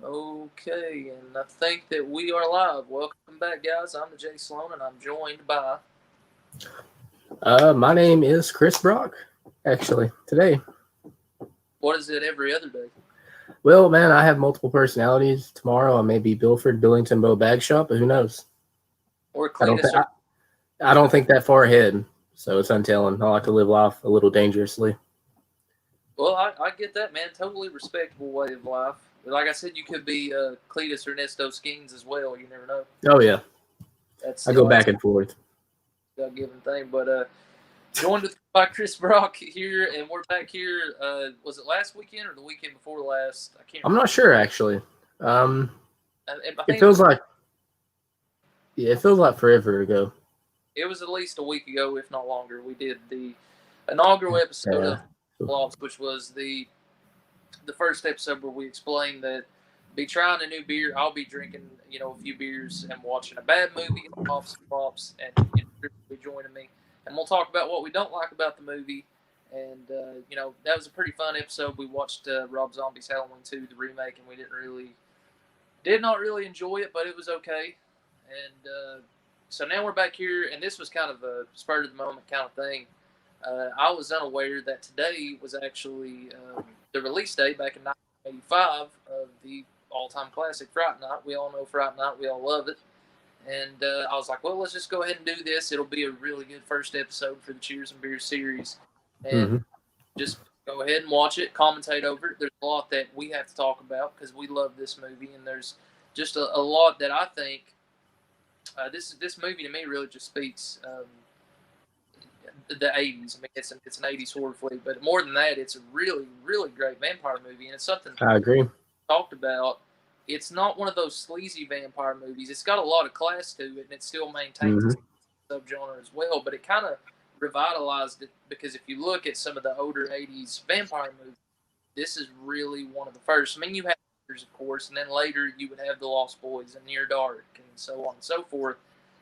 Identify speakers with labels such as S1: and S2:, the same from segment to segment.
S1: Okay, and I think that we are live. Welcome back, guys. I'm the Jay Sloan, and I'm joined by.
S2: My name is Chris Brock, actually, today.
S1: What is it every other day?
S2: Well, man, I have multiple personalities. Tomorrow I may be Bilford Billington Bow Bag Shop, but who knows?
S1: Or
S2: I don't
S1: Cletus
S2: think
S1: or.
S2: I don't think that far ahead, so it's untelling. I like to live life a little dangerously.
S1: Well, I get that, man. Totally respectable way of life. Like I said, you could be Cletus Ernesto Skeens as well. You never know.
S2: Oh yeah,
S1: That's,
S2: I go
S1: that's
S2: back and forth.
S1: a given thing. But joined with by Chris Brock here, and we're back here. Was it last weekend or the weekend before last? I can't
S2: I'm not
S1: remember.
S2: sure actually. Um,
S1: I
S2: it
S1: think it
S2: feels
S1: was.
S2: like it feels like forever ago.
S1: It was at least a week ago, if not longer. We did the inaugural episode
S2: Yeah.
S1: of Blogs, which was the first episode where we explained that be trying a new beer. I'll be drinking, a few beers and watching a bad movie, pops and flops, and Chris will be joining me, and we'll talk about what we don't like about the movie. And that was a pretty fun episode. We watched Rob Zombie's Halloween 2, the remake, and we did not really enjoy it, but it was okay. And so now we're back here, and this was kind of a spur of the moment kind of thing. I was unaware that today was actually the release date back in 1985 of the all-time classic Fright Night. We all know Fright Night. We all love it. And I was like, well, let's just go ahead and do this. It'll be a really good first episode for the Cheers and Beers series. And
S2: Hmm.
S1: just go ahead and watch it, commentate over it. There's a lot that we have to talk about because we love this movie, and there's just a lot that I think this movie to me really just speaks the 80s. I mean, it's an 80s horror flick, but more than that, it's a really really great vampire movie, and it's something
S2: I agree.
S1: talked about. It's not one of those sleazy vampire movies. It's got a lot of class to it, and it still maintains
S2: Hmm.
S1: its subgenre as well. But it kind of revitalized it because if you look at some of the older '80s vampire movies, this is really one of the first. I mean, you have of course, and then later you would have the Lost Boys and Near Dark and so on and so forth.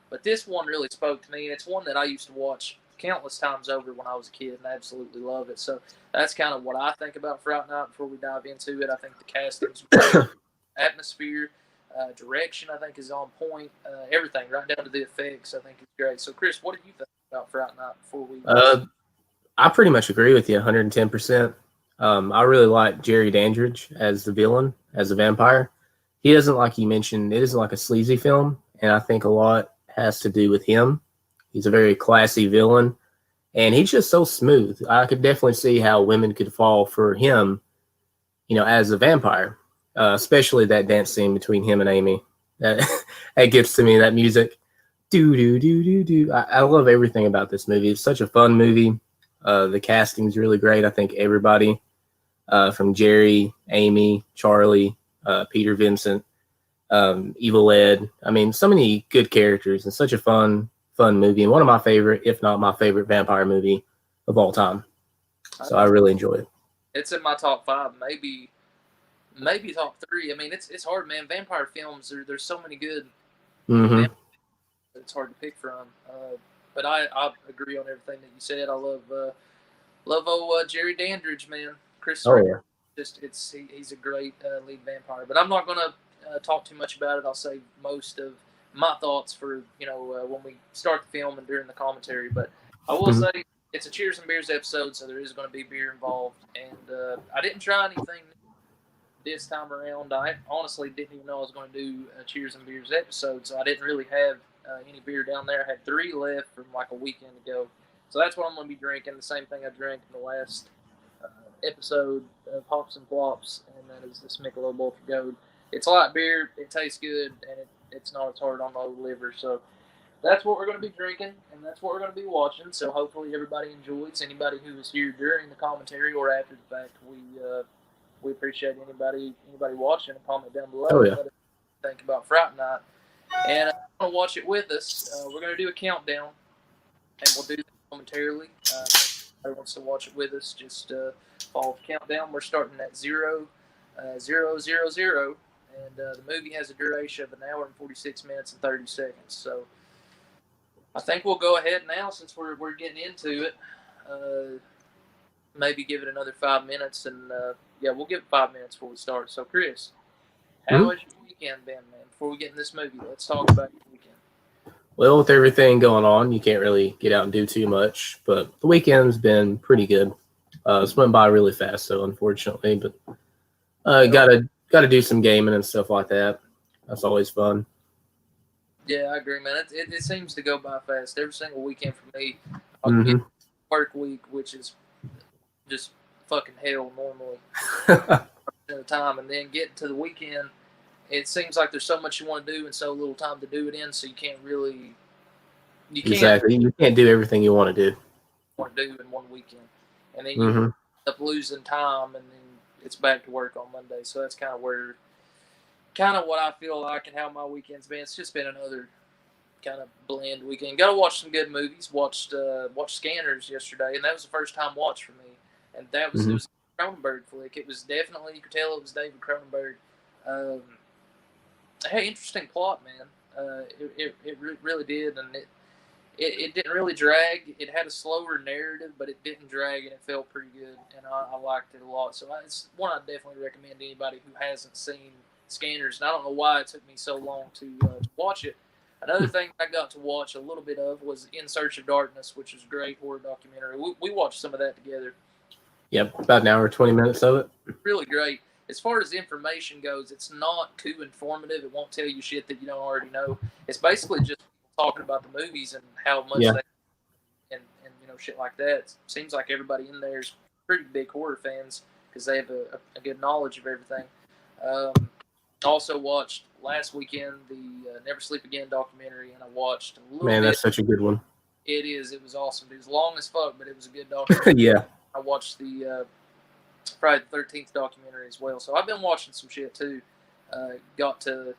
S1: But this one really spoke to me, and it's one that I used to watch countless times over when I was a kid, and I absolutely love it. So that's kind of what I think about Fright Night. Before we dive into it, I think the casting's great, atmosphere, direction, I think is on point. Everything, right down to the effects, I think is great. So, Chris, what do you think about Fright Night before we?
S2: uh, I pretty much agree with you 110%. I really like Jerry Dandridge as the villain, as a vampire. He doesn't, like you mentioned, it isn't like a sleazy film, and I think a lot has to do with him. He's a very classy villain, and he's just so smooth. I could definitely see how women could fall for him, as a vampire, especially that dance scene between him and Amy. That that gets to me. That music, do do do do do. I love everything about this movie. It's such a fun movie. The casting's really great. I think everybody from Jerry, Amy, Charlie, Peter Vincent, Evil Ed. I mean, so many good characters and such a fun movie, and one of my favorite, if not my favorite, vampire movie of all time.
S1: I
S2: So I
S1: do.
S2: really enjoy it.
S1: It's in my top five, maybe top three. I mean, it's hard, man. Vampire films, there's so many good
S2: Mm-hmm.
S1: vampires that it's hard to pick from. But I agree on everything that you said. I love old Jerry Dandridge, man. Chris
S2: Oh
S1: Sarandon,
S2: yeah.
S1: he's a great lead vampire. But I'm not gonna talk too much about it. I'll save most of my thoughts for when we start the film and during the commentary. But I will
S2: Mm-hmm.
S1: say it's a Cheers and Beers episode, so there is going to be beer involved. And I didn't try anything this time around. I honestly didn't even know I was going to do a Cheers and Beers episode, so I didn't really have any beer down there. I had three left from like a weekend ago, so that's what I'm going to be drinking. The same thing I drank in the last uh, episode, Pops and Flops, and that is this Michelob Ultra Gold. It's light beer. It tastes good, and it's not as hard on the old liver. So that's what we're going to be drinking, and that's what we're going to be watching. So hopefully everybody enjoys. Anybody who was here during the commentary or after the fact, we appreciate anybody watching. A comment down below
S2: Oh
S1: and
S2: yeah.
S1: let us think about Fright Night. And want to watch it with us. We're going to do a countdown, and we'll do that momentarily. Everybody wants to watch it with us, just follow the countdown. We're starting at 0, 0, 0, 0, and the movie has a duration of an hour and 46 minutes and 30 seconds. So I think we'll go ahead now since we're getting into it. Uh, Maybe give it another 5 minutes, and yeah, we'll give it 5 minutes before we start. So, Chris, How has your weekend been, man? Before we get in this movie, let's talk about your weekend.
S2: Well, with everything going on, you can't really get out and do too much, but the weekend's been pretty good. It's went by really fast, though, unfortunately, but gotta do some gaming and stuff like that. That's always fun.
S1: Yeah, I agree, man. It seems to go by fast. Every single weekend for me, I'll
S2: Mm-hmm.
S1: get work week, which is just fucking hell normally at the time, and then getting to the weekend, it seems like there's so much you want to do and so little time to do it in, so you can't
S2: Exactly. You can't do everything you want to do.
S1: want to do in one weekend, and then you
S2: Mm-hmm.
S1: end up losing time, and then it's back to work on Monday. So that's kind of what I feel like and how my weekend's been. It's just been another kind of bland weekend. Got to watch some good movies. Watched Scanners yesterday, and that was the first time watch for me. And it was a Cronenberg flick. It was definitely, you could tell it was David Cronenberg. Hey, interesting plot, man. It really did, and it didn't really drag. It had a slower narrative, but it didn't drag, and it felt pretty good, and I liked it a lot. So it's one I definitely recommend to anybody who hasn't seen Scanners. And I don't know why it took me so long to watch it. Another thing I got to watch a little bit of was In Search of Darkness, which is a great horror documentary. We watched some of that together.
S2: Yep, about an hour, 20 minutes of it.
S1: Really great. As far as information goes, it's not too informative. It won't tell you shit that you don't already know. It's basically just talking about the movies and how much they and shit like that. It seems like everybody in there is pretty big horror fans because they have a good knowledge of everything. Also watched last weekend the Never Sleep Again documentary, and I watched a little bit.
S2: That's such a good one.
S1: It is. It was awesome. It was long as fuck, but it was a good documentary.
S2: Yeah.
S1: I watched the Friday the 13th documentary as well. So I've been watching some shit too. Got to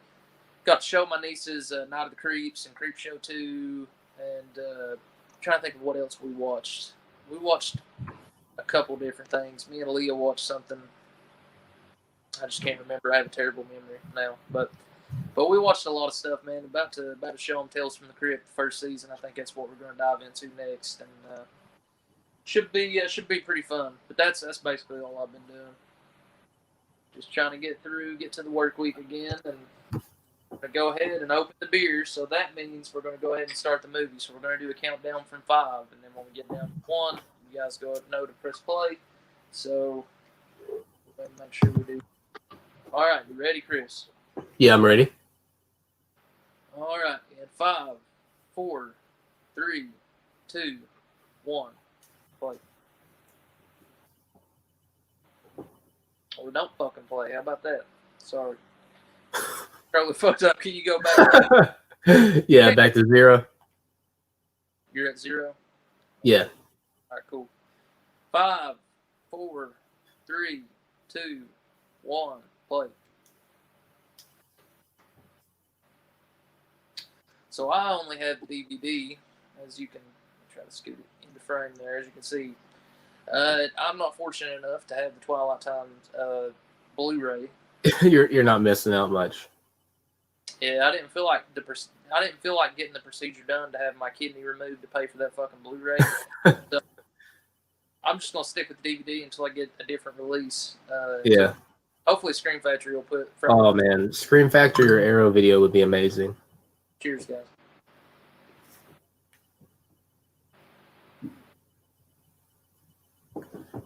S1: show my nieces Night of the Creeps and Creepshow 2, and trying to think of what else we watched. We watched a couple different things. Me and Leah watched something. I just can't remember. I have a terrible memory now, but we watched a lot of stuff, man. About to show them Tales from the Crypt, the first season. I think that's what we're going to dive into next, and should be pretty fun. But that's basically all I've been doing. Just trying to get to the work week again, and we're going to go ahead and open the beers. So that means we're going to go ahead and start the movie. So we're going to do a countdown from 5, and then when we get down to 1, you guys know to press play. So make sure we do. All right, you ready, Chris?
S2: Yeah, I'm ready.
S1: All right, in 5, 4, 3, 2, 1, play. Or don't fucking play. How about that? Sorry. Probably fucked up. Can you go back?
S2: Yeah, back to 0.
S1: You're at 0?
S2: Yeah.
S1: All right, cool. 5, 4, 3, 2, 1, play. So I only have the DVD, as you can try to scoot it into frame there, as you can see. I'm not fortunate enough to have the Twilight Times Blu-ray.
S2: You're not missing out much.
S1: Yeah, I didn't feel like getting the procedure done to have my kidney removed to pay for that fucking Blu-ray. So I'm just gonna stick with the DVD until I get a different release.
S2: Yeah.
S1: Hopefully, Scream Factory will put.
S2: Oh man, Scream Factory or Arrow Video would be amazing.
S1: Cheers, guys.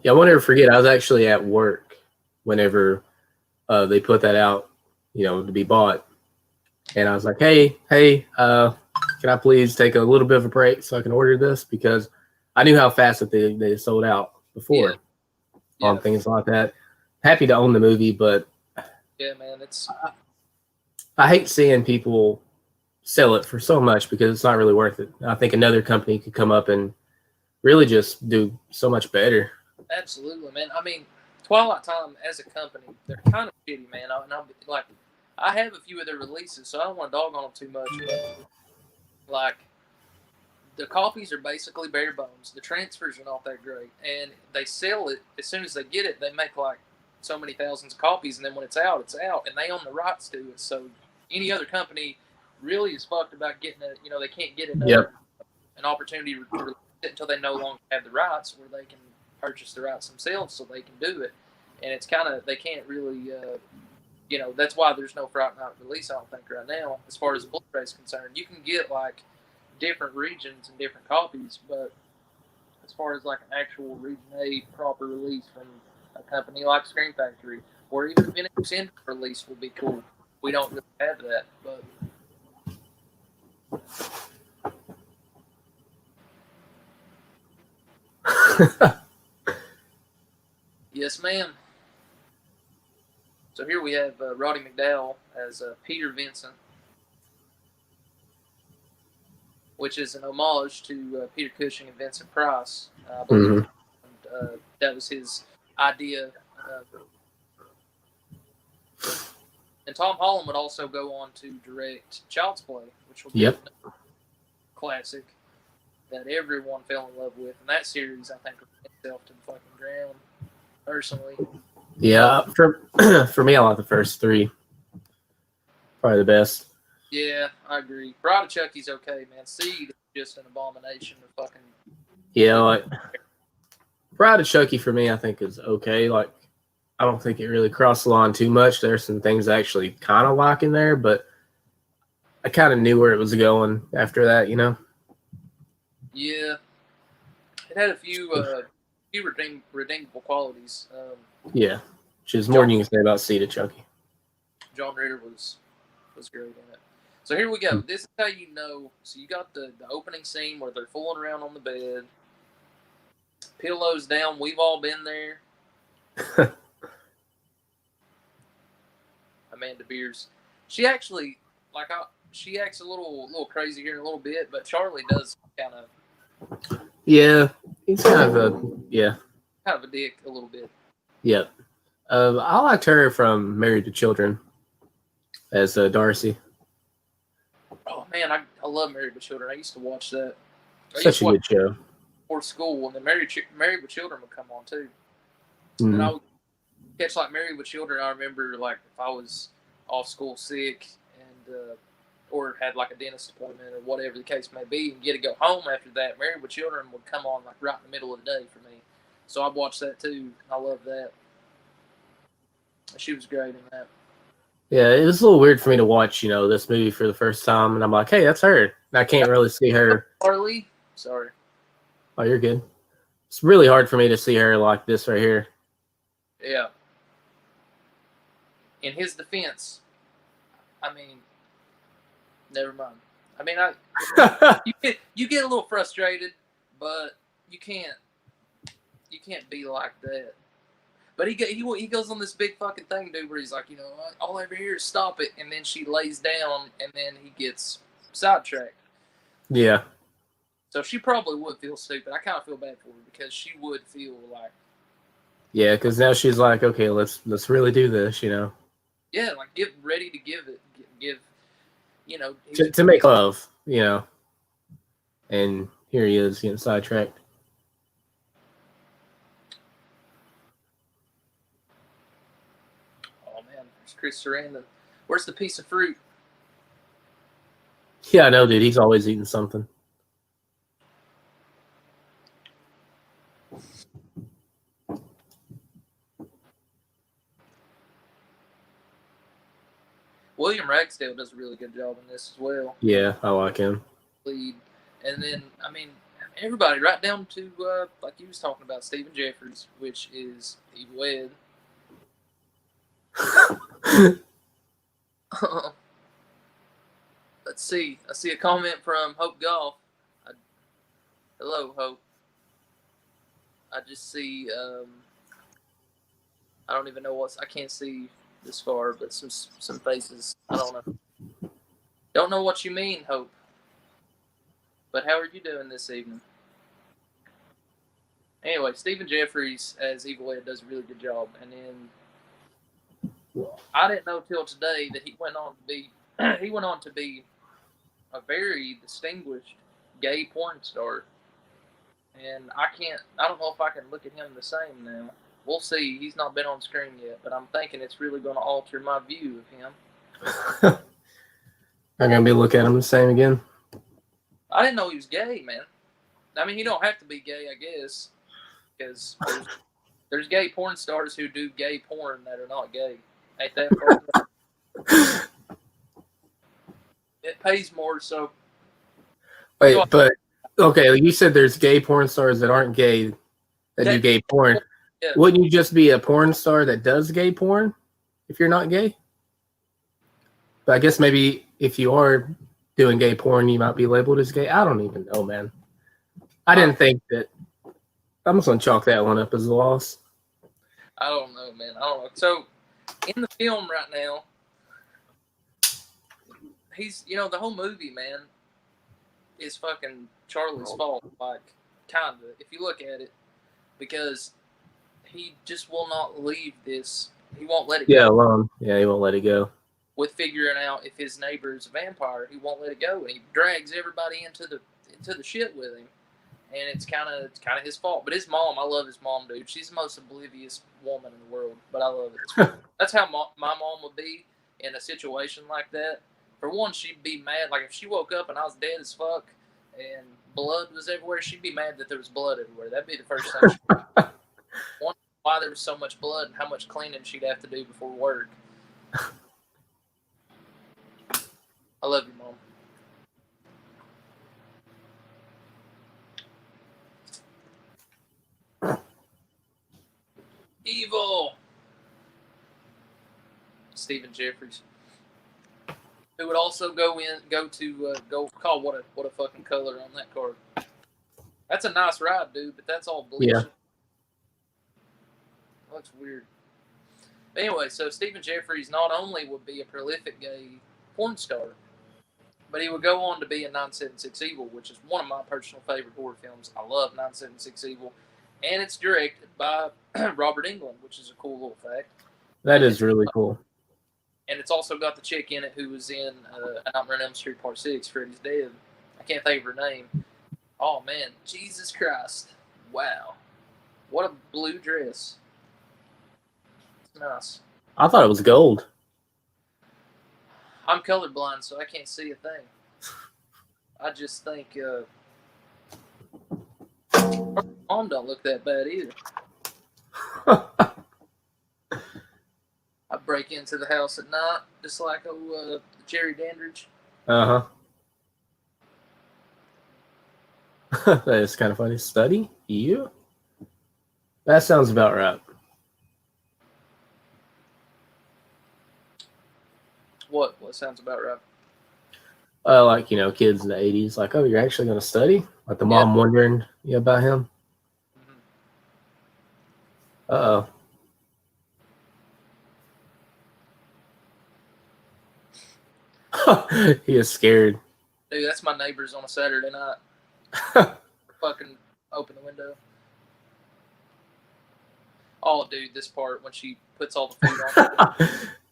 S2: Yeah, I won't ever forget. I was actually at work whenever they put that out, to be bought, and I was like, "Hey, can I please take a little bit of a break so I can order this?" Because I knew how fast that they sold out before on things like that. Happy to own the movie, but
S1: yeah, man,
S2: I hate seeing people sell it for so much because it's not really worth it. I think another company could come up and really just do so much better.
S1: Absolutely, man. I mean, Twilight Time as a company, they're kind of shitty, man. I have a few of their releases, so I don't want to dog on them too much. But like, the copies are basically bare bones. The transfers are not that great, and they sell it as soon as they get it. They make like so many thousands of copies, and then when it's out, and they own the rights to it. So any other company really is fucked about getting it. They can't get an opportunity to release it until they no longer have the rights, where they can purchase the rights themselves so they can do it. And it's kind of, they can't really you know, that's why there's no Fright Night release, I don't think, right now, as far as Blu-ray is concerned. You can get, like, different regions and different copies, but as far as, like, an actual Region A proper release from a company like Scream Factory, or even a Vintage Syndrome release would be cool. We don't really have that, but... Yes, ma'am. So here we have Roddy McDowall as Peter Vincent, which is an homage to Peter Cushing and Vincent Price. I believe that was his idea. And Tom Holland would also go on to direct Child's Play, which will be a classic that everyone fell in love with. And that series, I think, ran itself to the fucking ground, personally.
S2: Yeah, for me, I like the first three. Probably the best.
S1: Yeah, I agree. Bride of Chucky's okay, man. Seed is just an abomination of fucking...
S2: Yeah, like Bride of Chucky for me, I think is okay. Like, I don't think it really crossed the line too much. There's some things I actually kind of like in there, but I kind of knew where it was going after that, you know?
S1: Yeah. It had a few redeemable qualities.
S2: Yeah, which is more than you can say about Seed of Chucky.
S1: John Ritter was great in it. So here we go. This is how you know. So you got the opening scene where they're fooling around on the bed. Pillows down. We've all been there. Amanda Beers. She actually, she acts a little crazy here in a little bit, but Charlie does kind of...
S2: Yeah, he's kind of
S1: a dick a little bit.
S2: Yep. I liked her from Married to Children as Darcy.
S1: Oh man, I love Married with Children. I used to watch that.
S2: Such a good show.
S1: Before school, and then Married with Children would come on too.
S2: Mm-hmm.
S1: And I would catch like Married with Children. I remember like if I was off school sick and or had like a dentist appointment or whatever the case may be, and get to go home after that, Married with Children would come on like right in the middle of the day for me. So I'd watch that too. I love that. She was great in that.
S2: Yeah, it was a little weird for me to watch, this movie for the first time, and I'm like, hey, that's her. And I can't really see her.
S1: Harley? Sorry.
S2: Oh, you're good. It's really hard for me to see her like this right here.
S1: Yeah. In his defense, I mean, never mind. I mean, you get a little frustrated, but you can't be like that. But he goes on this big fucking thing, dude, where he's like, all I ever hear is stop it, and then she lays down, and then he gets sidetracked.
S2: Yeah.
S1: So she probably would feel stupid. I kind of feel bad for her because she would feel like...
S2: Yeah, because now she's like, okay, let's really do this,
S1: Yeah, like get ready to give it,
S2: to make love, And here he is getting sidetracked.
S1: Oh man, there's Chris Sarandon. Where's the piece of fruit?
S2: Yeah, I know, dude. He's always eating something.
S1: William Ragsdale does a really good job in this as well.
S2: Yeah, I like him.
S1: Lead. And then, I mean, everybody, right down to, like you was talking about, Stephen Jeffries, which is Evil Ed. Let's see. I see a comment from Hope Golf. Hello, Hope. I just see, I don't even know I can't see this far, but some faces. I don't know. Don't know what you mean, Hope. But how are you doing this evening? Anyway, Stephen Jeffries as Evil Ed does a really good job. And then I didn't know till today that he went on to be a very distinguished gay porn star. And I don't know if I can look at him the same now. We'll see. He's not been on screen yet, but I'm thinking it's really going to alter my view of him.
S2: I'm going to be looking at him the same again.
S1: I didn't know he was gay, man. I mean, he don't have to be gay, I guess, because there's gay porn stars who do gay porn that are not gay. Ain't that fucked up? It pays more, so.
S2: Wait, but okay, you said there's gay porn stars that aren't gay that do gay porn.
S1: Yeah.
S2: Wouldn't you just be a porn star that does gay porn if you're not gay? But I guess maybe if you are doing gay porn, you might be labeled as gay. I don't even know, man. I didn't think that. I'm just gonna chalk that one up as a loss.
S1: I don't know, man. I don't know. So, in the film right now, he's, the whole movie, man, is fucking Charlie's fault. Like, kinda, if you look at it, because he just will not leave this. He won't let it go.
S2: Yeah, alone. Yeah, he won't let it go.
S1: With figuring out if his neighbor is a vampire, he won't let it go, and he drags everybody into the shit with him. And it's kind of his fault. But his mom, I love his mom, dude. She's the most oblivious woman in the world, but I love it. That's how my mom would be in a situation like that. For one, she'd be mad. Like, if she woke up and I was dead as fuck and blood was everywhere, she'd be mad that there was blood everywhere. That'd be the first thing she'd wonder why there was so much blood and how much cleaning she'd have to do before work. I love you, Mom. Evil. Stephen Jeffries, who would also go call what a fucking color on that card. That's a nice ride, dude, but that's all bullshit.
S2: Yeah.
S1: Looks weird. But anyway, so Stephen Jeffries not only would be a prolific gay porn star, but he would go on to be in 976 Evil, which is one of my personal favorite horror films. I love 976 Evil. And it's directed by Robert Englund, which is a cool little fact.
S2: That is really cool.
S1: And it's also got the chick in it who was in Nightmare on Elm Street Part 6, Freddy's Dead. I can't think of her name. Oh, man. Jesus Christ. Wow. What a blue dress. It's nice.
S2: I thought it was gold.
S1: I'm colorblind, so I can't see a thing. I just think her mom don't look that bad either. I break into the house at night, just like Jerry Dandridge.
S2: Uh-huh. That is kind of funny. Study? You? That sounds about right.
S1: What sounds about right?
S2: Like, kids in the 80s, like, oh, you're actually going to study? Like the mom wondering about him. Mm-hmm. Uh-oh. He is scared.
S1: Dude, that's my neighbors on a Saturday night. Fucking open the window. Oh, dude, this part when she puts all the food on.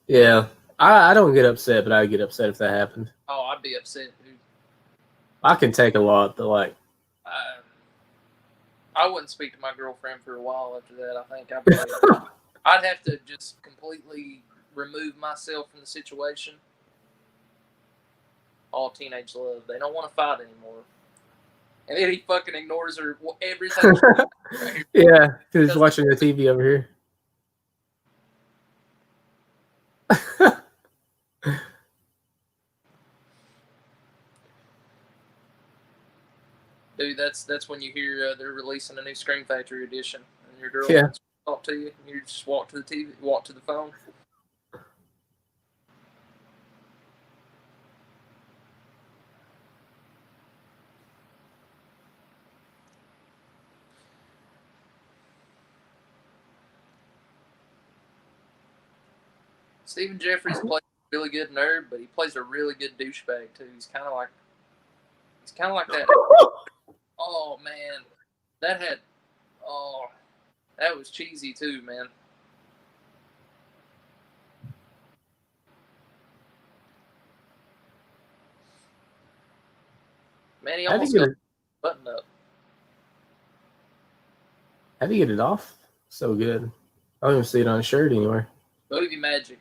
S2: Yeah. I don't get upset, but I would get upset if that happened.
S1: Oh, I'd be upset, dude.
S2: I can take a lot, but like.
S1: I wouldn't speak to my girlfriend for a while after that. I think I'd have to just completely remove myself from the situation. All teenage love. They don't want to fight anymore. And then he fucking ignores her every time.
S2: Yeah, because he's watching the TV over here.
S1: Dude, that's when you hear they're releasing a new Scream Factory edition, and your girl wants to talk to you, and you just walk to the TV, walk to the phone. Stephen Jeffries plays a really good nerd, but he plays a really good douchebag too. He's kind of like that. Oh man, that was cheesy too, man. Man, he almost got the button up.
S2: How do you get it off? So good. I don't even see it on a shirt anywhere.
S1: Movie magic.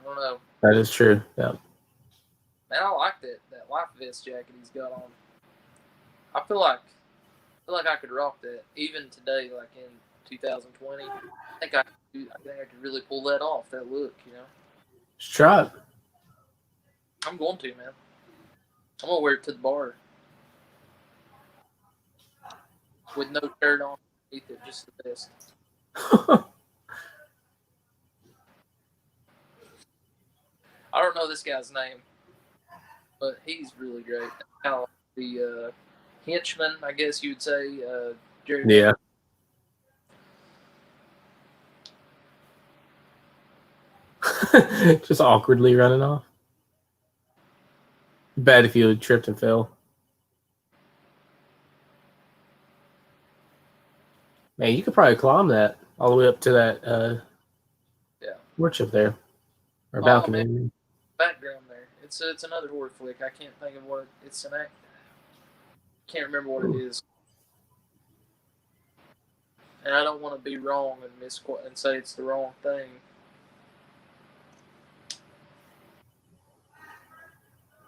S1: I don't know.
S2: That is true. Yeah.
S1: Man, I like that life vest jacket he's got on. I feel like I could rock that even today, like in 2020. I think I could Dude, I think I could really pull that off. That look, you know.
S2: Just try it.
S1: I'm going to, man. I'm gonna wear it to the bar with no shirt on underneath it, just the best. I don't know this guy's name, but he's really great. Kind of like the henchman, I guess you would say. Jerry.
S2: Yeah. Just awkwardly running off. Bad if you had tripped and fell. Man, you could probably climb that all the way up to that porch up there. Or balcony.
S1: Man. Background there. It's another horror flick. I can't think of what it's an act. Can't remember what it is. And I don't want to be wrong and say it's the wrong thing.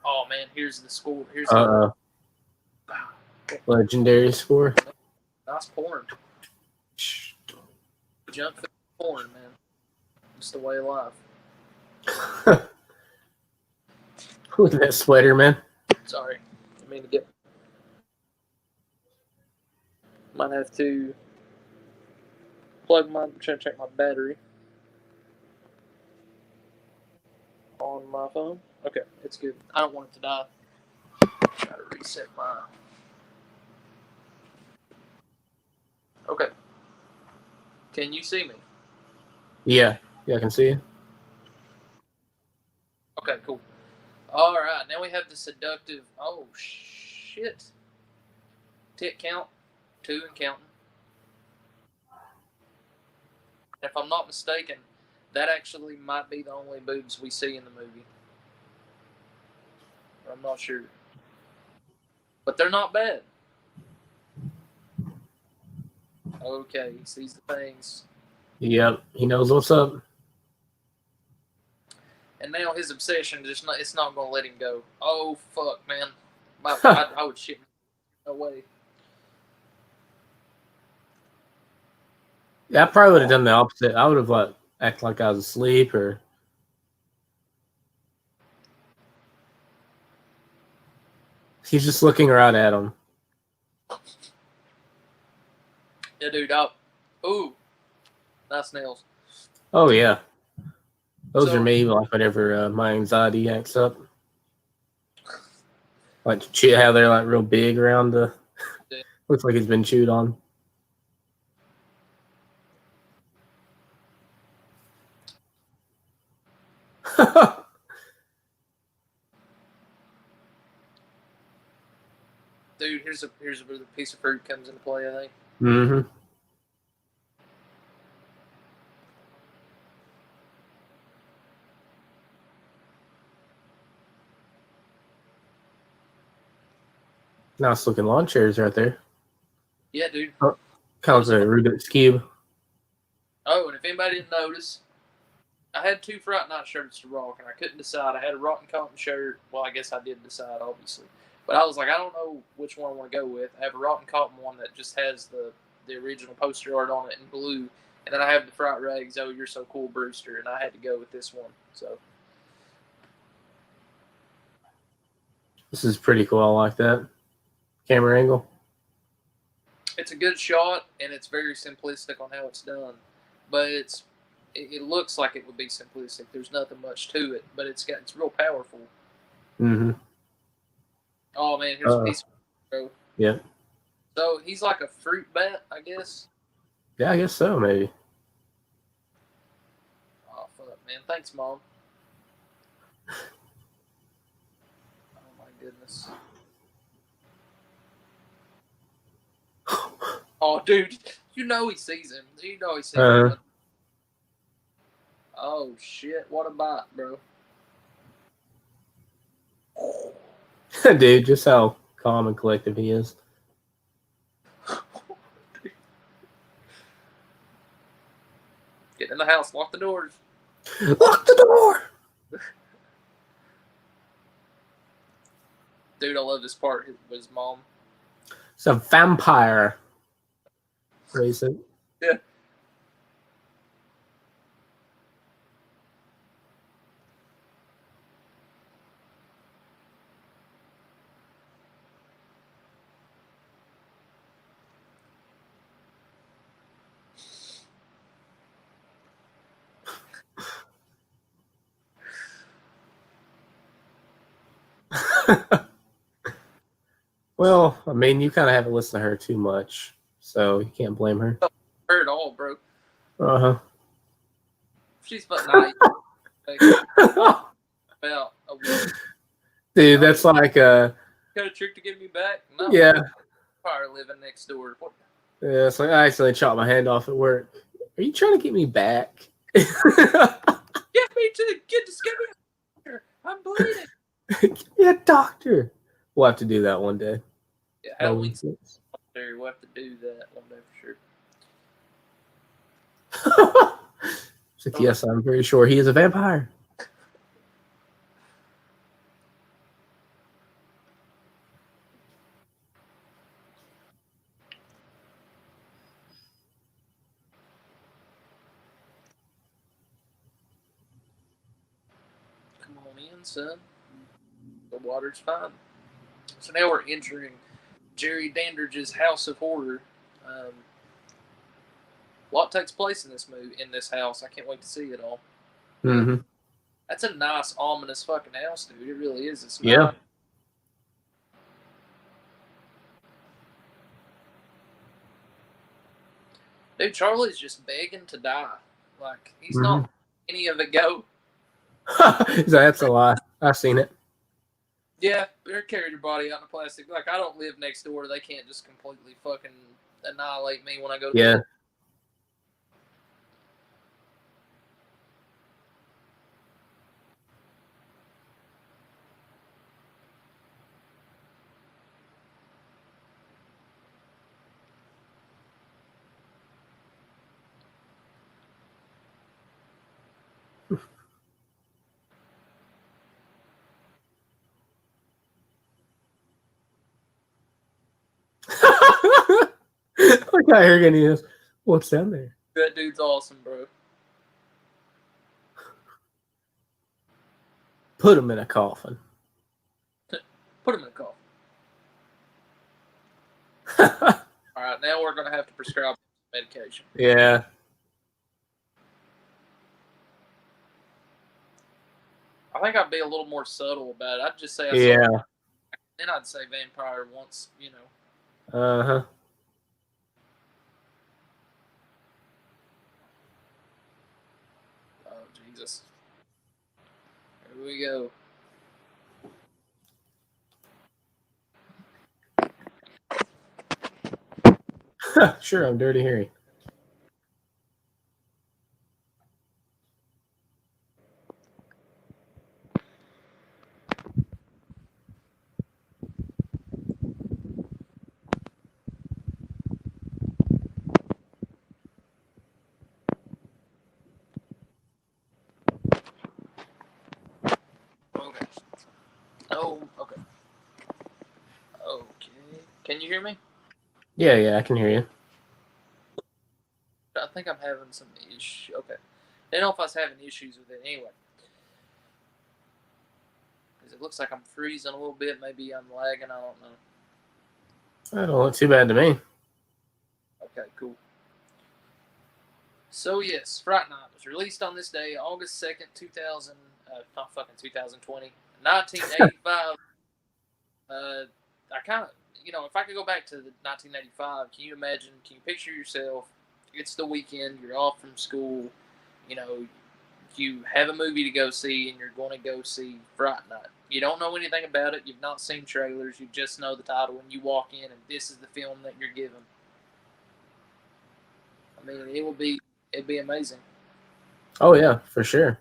S1: Oh man, here's the score. Here's the
S2: legendary score.
S1: Nice porn. Jump porn, man. It's the way of life.
S2: Look at that sweater, man.
S1: Sorry. I mean to get. Might have to try to check my battery on my phone. Okay, it's good. I don't want it to die. Try to reset my. Okay. Can you see me?
S2: Yeah, I can see you.
S1: Okay, cool. All right, now we have the seductive. Oh shit! Tick count, 2 and counting. If I'm not mistaken, that actually might be the only boobs we see in the movie. I'm not sure, but they're not bad. Okay, he sees the things.
S2: Yep, he knows what's up.
S1: And now his obsession it's not going to let him go. Oh, fuck, man. I would shit. No way.
S2: Yeah, I probably would have done the opposite. I would have act like I was asleep or. He's just looking right at him.
S1: Yeah, dude. Ooh. Nice nails.
S2: Oh, yeah. Those are me, whenever my anxiety acts up. Like how they're real big around the. Yeah. Looks like it's been chewed on.
S1: Dude, here's where the piece of fruit comes into play, I think.
S2: Mm-hmm. Nice looking lawn chairs right there.
S1: Yeah, dude.
S2: Oh, kind of like a Rubik's Cube.
S1: Oh, and if anybody didn't notice, I had 2 Fright Night shirts to rock, and I couldn't decide. I had a Rotten Cotton shirt. Well, I guess I did decide, obviously. But I was like, I don't know which one I want to go with. I have a Rotten Cotton one that just has the original poster art on it in blue. And then I have the Fright Rags, Oh, You're So Cool, Brewster. And I had to go with this one. So
S2: This is pretty cool. I like that. Camera angle.
S1: it's a good shot, and it's very simplistic on how it's done. But it looks like it would be simplistic. There's nothing much to it, but it's real powerful.
S2: Mm-hmm.
S1: Oh man, here's a piece of bro.
S2: Yeah.
S1: So he's like a fruit bat, I guess.
S2: Yeah, I guess so, maybe.
S1: Oh fuck, man! Thanks, Mom. Oh my goodness. Oh, dude, you know he sees him. You know he sees him. Oh shit! What a bite, bro.
S2: Dude, just how calm and collective he is.
S1: Get in the house. Lock the doors.
S2: Lock the door!
S1: Dude, I love this part with his mom.
S2: It's a vampire. Recent.
S1: Yeah.
S2: Well, I mean, you kind of haven't listened to her too much, so you can't blame her.
S1: Her at all, bro.
S2: Uh
S1: She's but nice.
S2: huh.
S1: About a week.
S2: Dude, that's like
S1: Got a trick to get me back? No.
S2: yeah.
S1: Fire living next door. What?
S2: Yeah, it's like I accidentally chopped my hand off at work. Are you trying to get me back?
S1: Get me to doctor. I'm bleeding.
S2: Yeah, doctor. We'll have to do that one day.
S1: Yeah, Halloween's there. We'll have to do that one day for sure.
S2: It's like, yes, I'm very sure he is a vampire.
S1: Come on in, son. The water's fine. So now we're entering Jerry Dandridge's House of Horror. A lot takes place in this movie, in this house. I can't wait to see it all.
S2: Mm-hmm.
S1: That's a nice, ominous fucking house, dude. It really is. It's
S2: Yeah.
S1: nice. Dude, Charlie's just begging to die. Like, he's not any of it go.
S2: That's a lie. I've seen it.
S1: Yeah, they're carrying your body out in a plastic. Like, I don't live next door. They can't just completely fucking annihilate me when I go to
S2: Yeah.
S1: bed.
S2: Like I hear any of this. What's down there?
S1: That dude's awesome, bro.
S2: Put him in a coffin.
S1: Put him in a coffin. All right, now we're going to have to prescribe medication.
S2: Yeah.
S1: I think I'd be a little more subtle about it. I'd just say, then I'd say vampire once, you know.
S2: Uh-huh.
S1: Oh, Jesus. Here we go.
S2: Sure, I'm Dirty Harry.
S1: Okay. Oh, okay. Okay. Can you hear me?
S2: Yeah, I can hear you.
S1: I think I'm having some issue. Okay. I don't know if I was having issues with it anyway. Because it looks like I'm freezing a little bit. Maybe I'm lagging. I don't know.
S2: That don't look too bad to me.
S1: Okay, cool. So, yes, Fright Night was released on this day, August 2nd, 2020, 1985. I kind of, if I could go back to the 1985, can you picture yourself? It's the weekend, you're off from school, you have a movie to go see, and you're going to go see Fright Night. You don't know anything about it, you've not seen trailers, you just know the title when you walk in, and this is the film that you're given. I mean, it'd be amazing.
S2: Oh, yeah, for sure.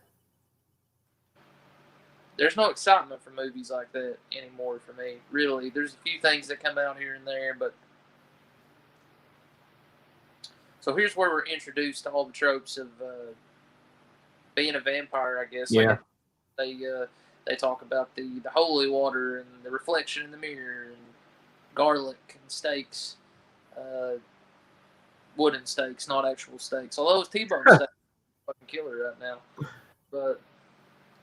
S1: There's no excitement for movies like that anymore for me, really. There's a few things that come out here and there, but... So here's where we're introduced to all the tropes of being a vampire, I guess.
S2: Yeah.
S1: Like they talk about the holy water and the reflection in the mirror and garlic and steaks. Wooden steaks, not actual steaks. Although it's T-bone steak, fucking killer right now. But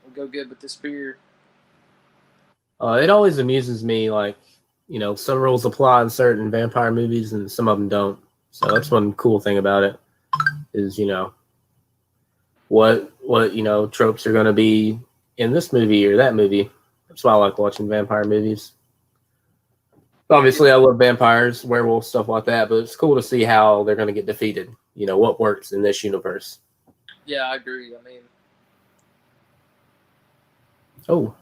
S1: we'll go good with this beer.
S2: It always amuses me, like, some rules apply in certain vampire movies and some of them don't. So that's one cool thing about it is, what tropes are going to be in this movie or that movie. That's why I like watching vampire movies. Obviously, I love vampires, werewolves, stuff like that, but it's cool to see how they're going to get defeated. You know, what works in this universe.
S1: Yeah, I agree. I mean,
S2: Oh.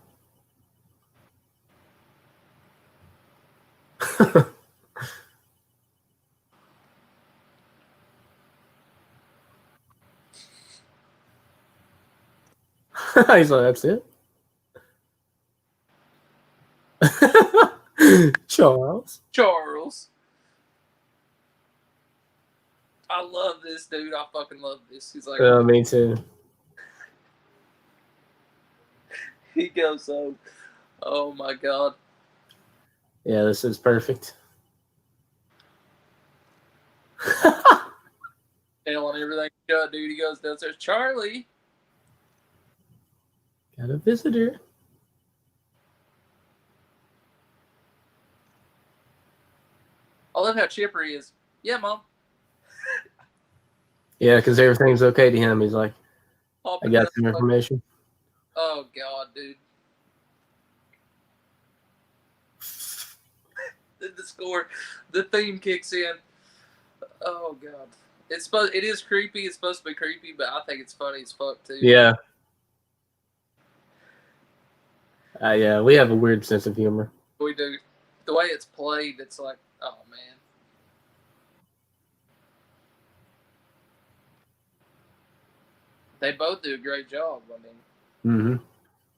S2: He's like, that's it. Charles.
S1: I love this dude. I fucking love this. He's like,
S2: Me too.
S1: he goes so. Oh my god.
S2: Yeah, this is perfect.
S1: Telling everything shut, dude. He goes downstairs. Charlie.
S2: Got a visitor.
S1: I love how chipper he is. Yeah, Mom.
S2: Yeah, because everything's okay to him. He's like, I got some information.
S1: Oh god, dude. The score, the theme kicks in. Oh god, it is creepy. It's supposed to be creepy, but I think it's funny as fuck too.
S2: Yeah. Yeah, we have a weird sense of humor.
S1: We do. The way it's played, it's like, oh man. They both do a great job. I mean,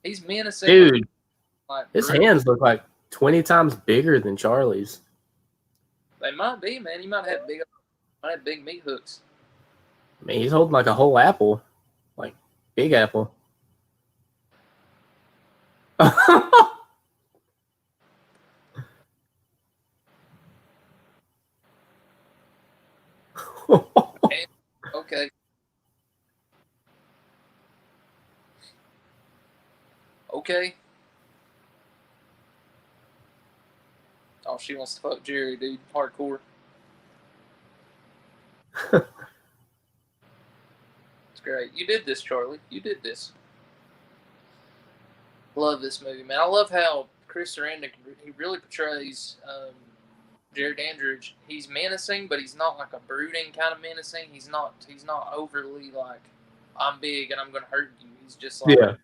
S1: he's menacing.
S2: Dude,
S1: like,
S2: his hands look like 20 times bigger than Charlie's.
S1: They might be, man. He might have big meat hooks.
S2: I mean, he's holding like a whole apple, like big apple.
S1: Okay. Okay. Oh, she wants to fuck Jerry, dude. Hardcore. It's great. You did this, Charlie. You did this. Love this movie, man. I love how Chris Sarandon, he really portrays Jared Dandridge. He's menacing, but he's not like a brooding kind of menacing. He's not overly like, I'm big and I'm going to hurt you. He's just like,
S2: yeah.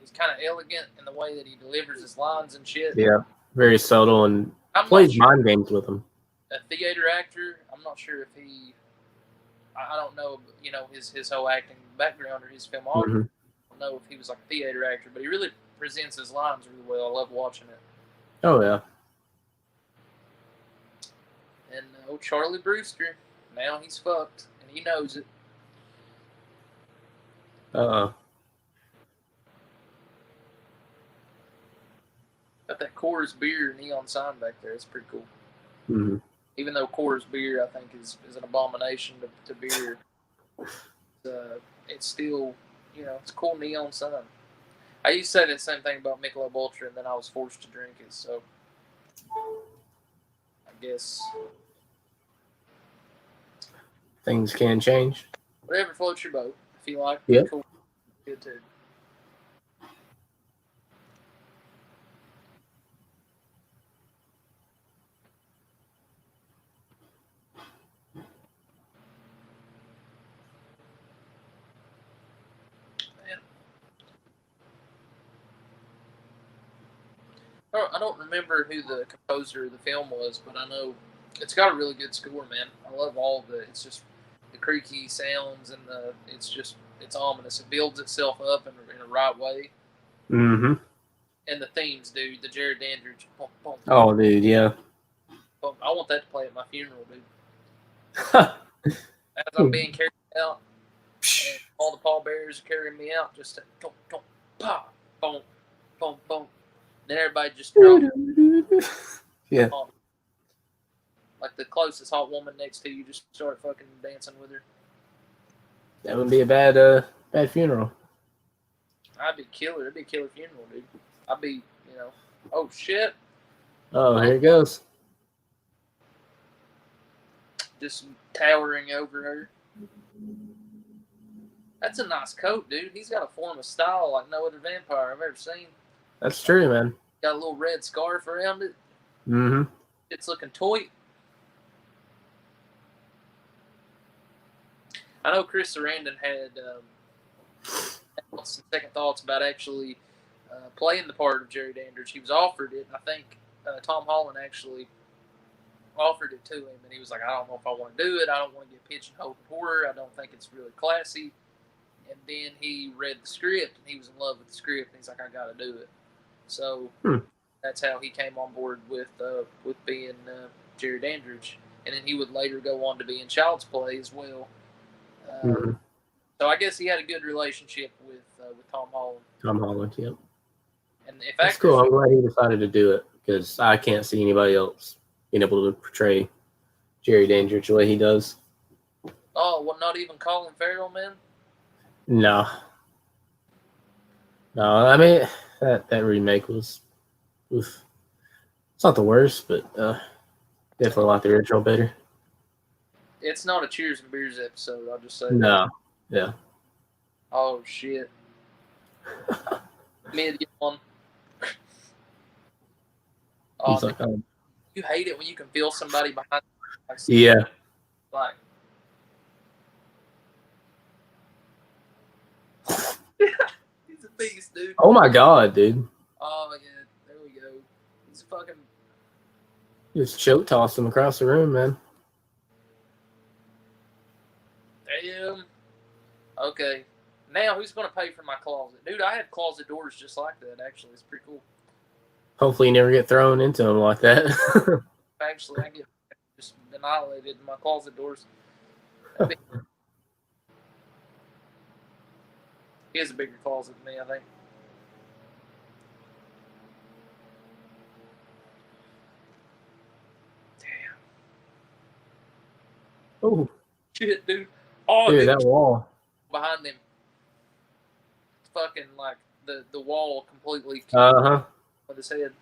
S1: He's kind of elegant in the way that he delivers his lines and shit.
S2: Yeah, very subtle and plays mind games with him.
S1: A theater actor, I'm not sure if he, I don't know, you know, his whole acting background or his filmography.
S2: Mm-hmm.
S1: I don't know if he was like a theater actor, but he really presents his lines really well. I love watching it.
S2: Oh, yeah.
S1: And old Charlie Brewster, now he's fucked, and he knows it.
S2: Uh-oh.
S1: Got that Coors beer neon sign back there. It's pretty cool.
S2: Mm-hmm.
S1: Even though Coors beer, I think, is an abomination to beer, it's still, you know, it's a cool neon sign. I used to say the same thing about Michelob Ultra, and then I was forced to drink it, so I guess
S2: things can change.
S1: Whatever floats your boat. If you like,
S2: yep.
S1: Cool, good too. I don't remember who the composer of the film was, but I know it's got a really good score, man. I love all of it. It's just the creaky sounds and it's ominous. It builds itself up in a right way.
S2: Mm-hmm.
S1: And the themes, dude. The Jared Dandridge. Boom, boom,
S2: oh, dude, yeah.
S1: Boom. I want that to play at my funeral, dude. As I'm being carried out, and all the pallbearers are carrying me out, just boom, boom, pop, boom, boom, boom. Then everybody just drops.
S2: Yeah.
S1: Like the closest hot woman next to you, just start fucking dancing with her.
S2: That wouldn't be a bad funeral.
S1: I'd be killer. It'd be a killer funeral, dude. I'd be, you know, oh shit.
S2: Oh, here it goes.
S1: Just towering over her. That's a nice coat, dude. He's got a form of style like no other vampire I've ever seen.
S2: That's true, man.
S1: Got a little red scarf around it.
S2: Mm-hmm.
S1: It's looking toy. I know Chris Sarandon had some second thoughts about actually playing the part of Jerry Dandridge. He was offered it. I think Tom Holland actually offered it to him, and he was like, I don't know if I want to do it. I don't want to get pigeonholed in horror. I don't think it's really classy. And then he read the script, and he was in love with the script, and he's like, I got to do it. So that's how he came on board with being Jerry Dandridge. And then he would later go on to be in Child's Play as well. So I guess he had a good relationship with Tom Holland.
S2: Tom Holland, yep.
S1: And if
S2: that's cool. I'm glad he decided to do it because I can't see anybody else being able to portray Jerry Dandridge the way he does.
S1: Oh, well, not even Colin Farrell, man?
S2: No. I mean, that remake was, oof. It's not the worst, but definitely like the original better.
S1: It's not a Cheers and Beers episode, I'll just say
S2: no. That. Yeah.
S1: Oh, shit. Mid one. Oh, like, you hate it when you can feel somebody behind you.
S2: Yeah.
S1: Like. He's a beast, dude.
S2: Oh, my God, dude.
S1: Oh, yeah. There we go. He's fucking...
S2: Just choke tossed him across the room, man.
S1: Damn. Okay. Now, who's going to pay for my closet? Dude, I had closet doors just like that, actually. It's pretty cool.
S2: Hopefully you never get thrown into them like that.
S1: Actually, I get just annihilated in my closet doors. He has a bigger closet than me, I think. Damn.
S2: Oh.
S1: Shit, dude. Oh,
S2: dude, that wall.
S1: Behind him. It's fucking like the wall completely with his head.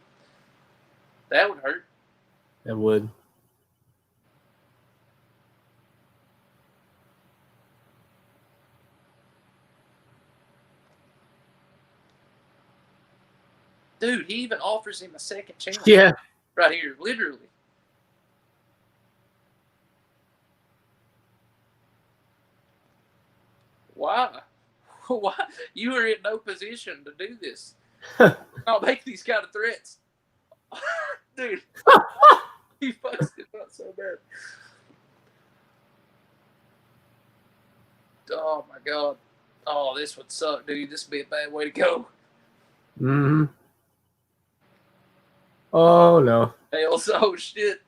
S1: That would hurt.
S2: That would.
S1: Dude, he even offers him a second chance.
S2: Yeah.
S1: Right here, literally. Why? Why? You are in no position to do this. I'll make these kind of threats. Dude. He fucks it up so bad. Oh my God. Oh, this would suck, dude. This would be a bad way to go.
S2: Mm-hmm. Oh no.
S1: Oh shit.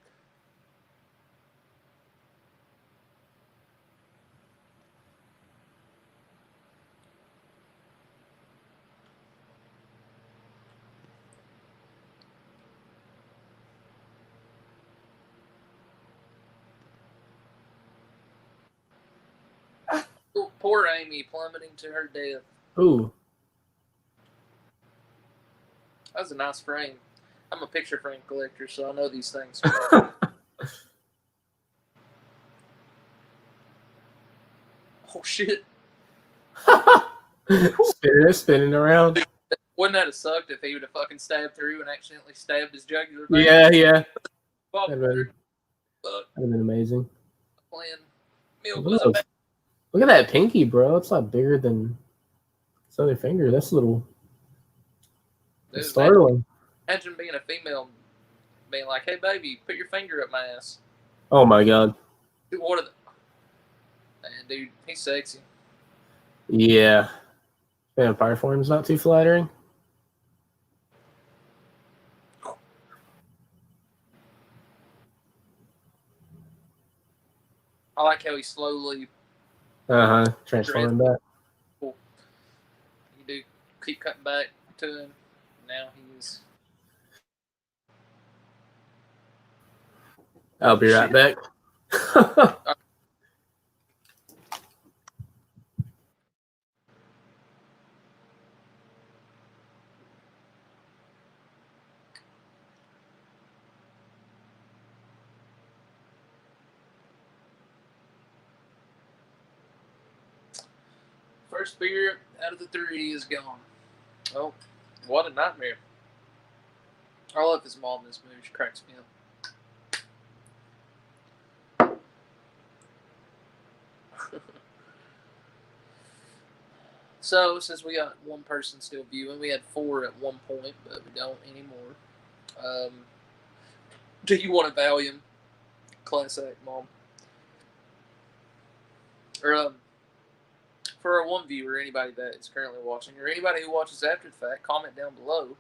S1: Poor Amy plummeting to her death.
S2: Ooh.
S1: That was a nice frame. I'm a picture frame collector, so I know these things. Oh shit.
S2: spinning around.
S1: Wouldn't that have sucked if he would have fucking stabbed through and accidentally stabbed his jugular vein?
S2: Yeah. That'd
S1: have
S2: been amazing.
S1: Look
S2: at that pinky, bro. It's like bigger than his other finger. That's a little startling.
S1: Imagine being a female being like, hey, baby, put your finger up my ass.
S2: Oh, my God.
S1: Dude, what are the... Man, dude, he's sexy.
S2: Yeah. Vampire form's not too flattering.
S1: I like how he slowly...
S2: transforming back.
S1: Cool. You do keep cutting back to him. Now he's...
S2: I'll be right back.
S1: First beer out of the 3 is gone. Oh, What a nightmare. I love his mom in this movie. She cracks me up. So, since we got one person still viewing, we had 4 at one point, but we don't anymore. Um, do you want a Valium? Class act, Mom. Or, for our one viewer, anybody that is currently watching, or anybody who watches after the fact, comment down below.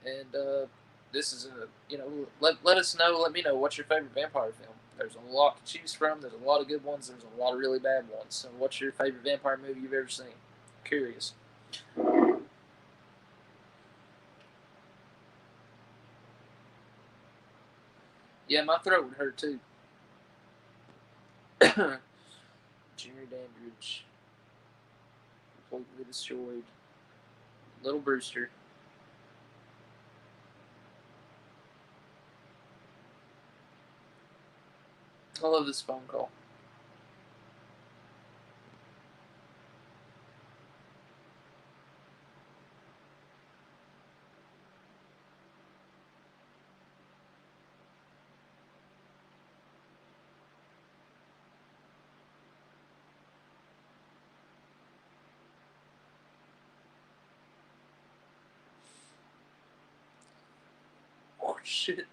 S1: And this is let us know. Let me know what's your favorite vampire film. There's a lot to choose from. There's a lot of good ones. There's a lot of really bad ones. So, what's your favorite vampire movie you've ever seen? Curious. Yeah, my throat would hurt too. Jerry Dandridge, completely destroyed. Little Brewster. I love this phone call. Oh shit.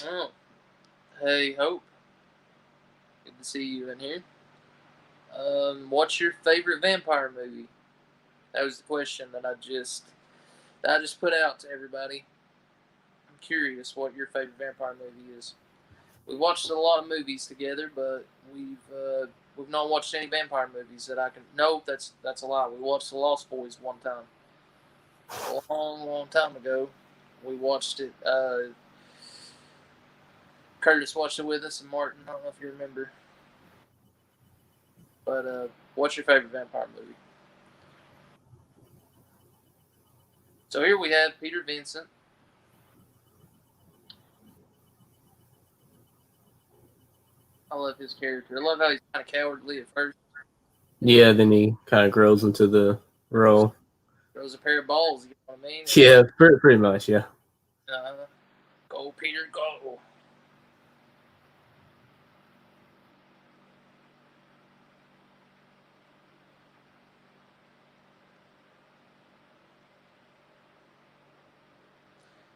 S1: Oh, hey Hope. Good to see you in here. What's your favorite vampire movie? That was the question that I just put out to everybody. I'm curious what your favorite vampire movie is. We watched a lot of movies together, but we've not watched any vampire movies that I can. No, that's a lie. We watched The Lost Boys one time, a long, long time ago. We watched it. Curtis watched it with us, and Martin. I don't know if you remember, but what's your favorite vampire movie? So here we have Peter Vincent. I love his character. I love how he's kind of cowardly at first.
S2: Yeah, then he kind of grows into the role.
S1: Throws a pair of balls. You know what I mean?
S2: Yeah, pretty much. Yeah.
S1: Uh, Go Peter, go.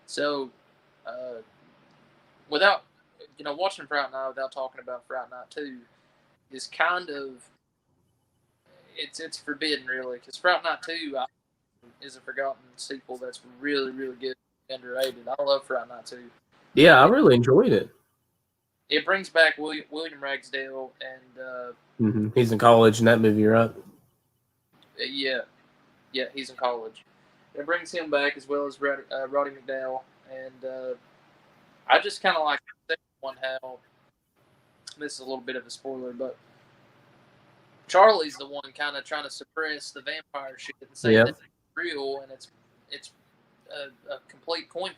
S1: So, uh, without watching Fright Night without talking about Fright Night 2 is kind of it's forbidden really because Fright Night 2 is a forgotten sequel that's really really good, underrated. I love Fright Night 2.
S2: Yeah, I
S1: It,
S2: really enjoyed it.
S1: it brings back William Ragsdale and
S2: He's in college in that movie, right?
S1: yeah, yeah, he's in college. It brings him back as well as Roddy McDowell, and I just kind of like the second one how this is a little bit of a spoiler, but Charlie's the one kind of trying to suppress the vampire shit and say
S2: Yeah.
S1: that it's real, and it's a complete coin,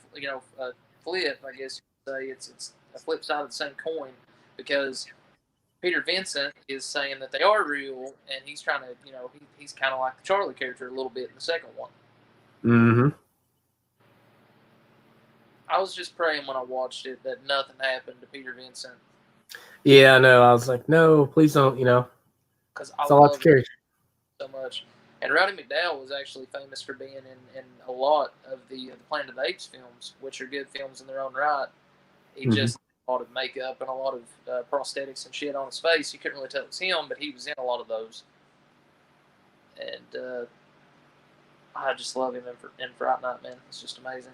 S1: flip. I guess you could say it's a flip side of the same coin because Peter Vincent is saying that they are real, and he's trying to, he's kind of like the Charlie character a little bit in the second one.
S2: Mm-hmm.
S1: I was just praying when I watched it that nothing happened to Peter Vincent
S2: Yeah, I know. I was like, no, please don't.
S1: because I
S2: It's a lot to
S1: love
S2: carry.
S1: so much. And Roddy McDowell was actually famous for being in a lot of the Planet of the Apes films, which are good films in their own right. He just a lot of makeup and a lot of prosthetics and shit on his face. You couldn't really tell it was him, but he was in a lot of those. And I just love him in Fright Night, man. It's just amazing.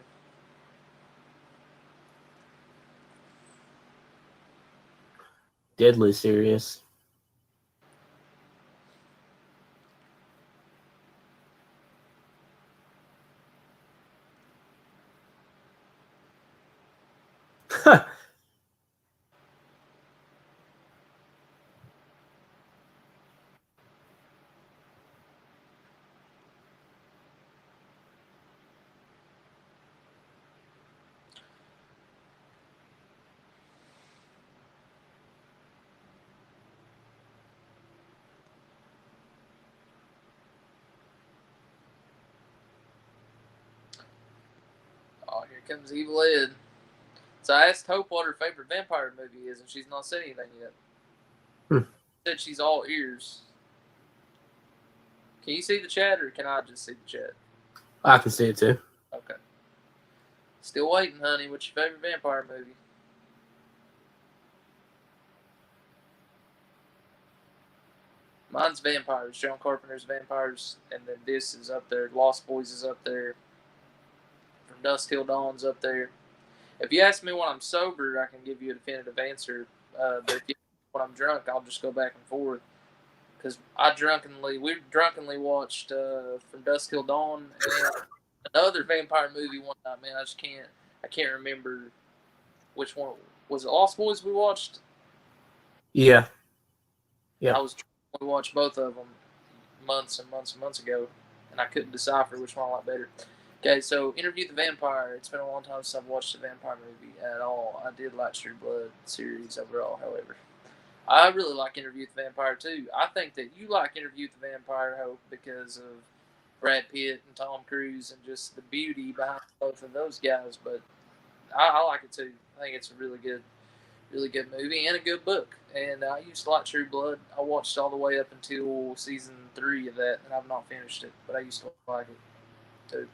S2: Deadly serious.
S1: Here comes Evil Ed. So I asked Hope what her favorite vampire movie is, and she's not said anything yet. She said she's all ears. Can you see the chat, or can I just see the chat?
S2: I can see it too.
S1: Okay. Still waiting, honey. What's your favorite vampire movie? Mine's Vampires. John Carpenter's Vampires, and then this is up there. Lost Boys is up there. From Dusk Till Dawn's up there. If you ask me when I'm sober, I can give you a definitive answer. But if you ask me when I'm drunk, I'll just go back and forth. Because we drunkenly watched From Dusk Till Dawn and another vampire movie one night. Man, I can't remember which one. Was it Lost Boys we watched?
S2: Yeah. Yeah.
S1: We watched both of them months and months and months ago, and I couldn't decipher which one I liked better. Okay, so Interview the Vampire. It's been a long time since I've watched a vampire movie at all. I did like True Blood series overall, however. I really like Interview with the Vampire too. I think that you like Interview with the Vampire, Hope, because of Brad Pitt and Tom Cruise and just the beauty behind both of those guys. But I like it too. I think it's a really good movie and a good book. And I used to like True Blood. I watched all the way up until season 3 of that, and I've not finished it. But I used to like it too.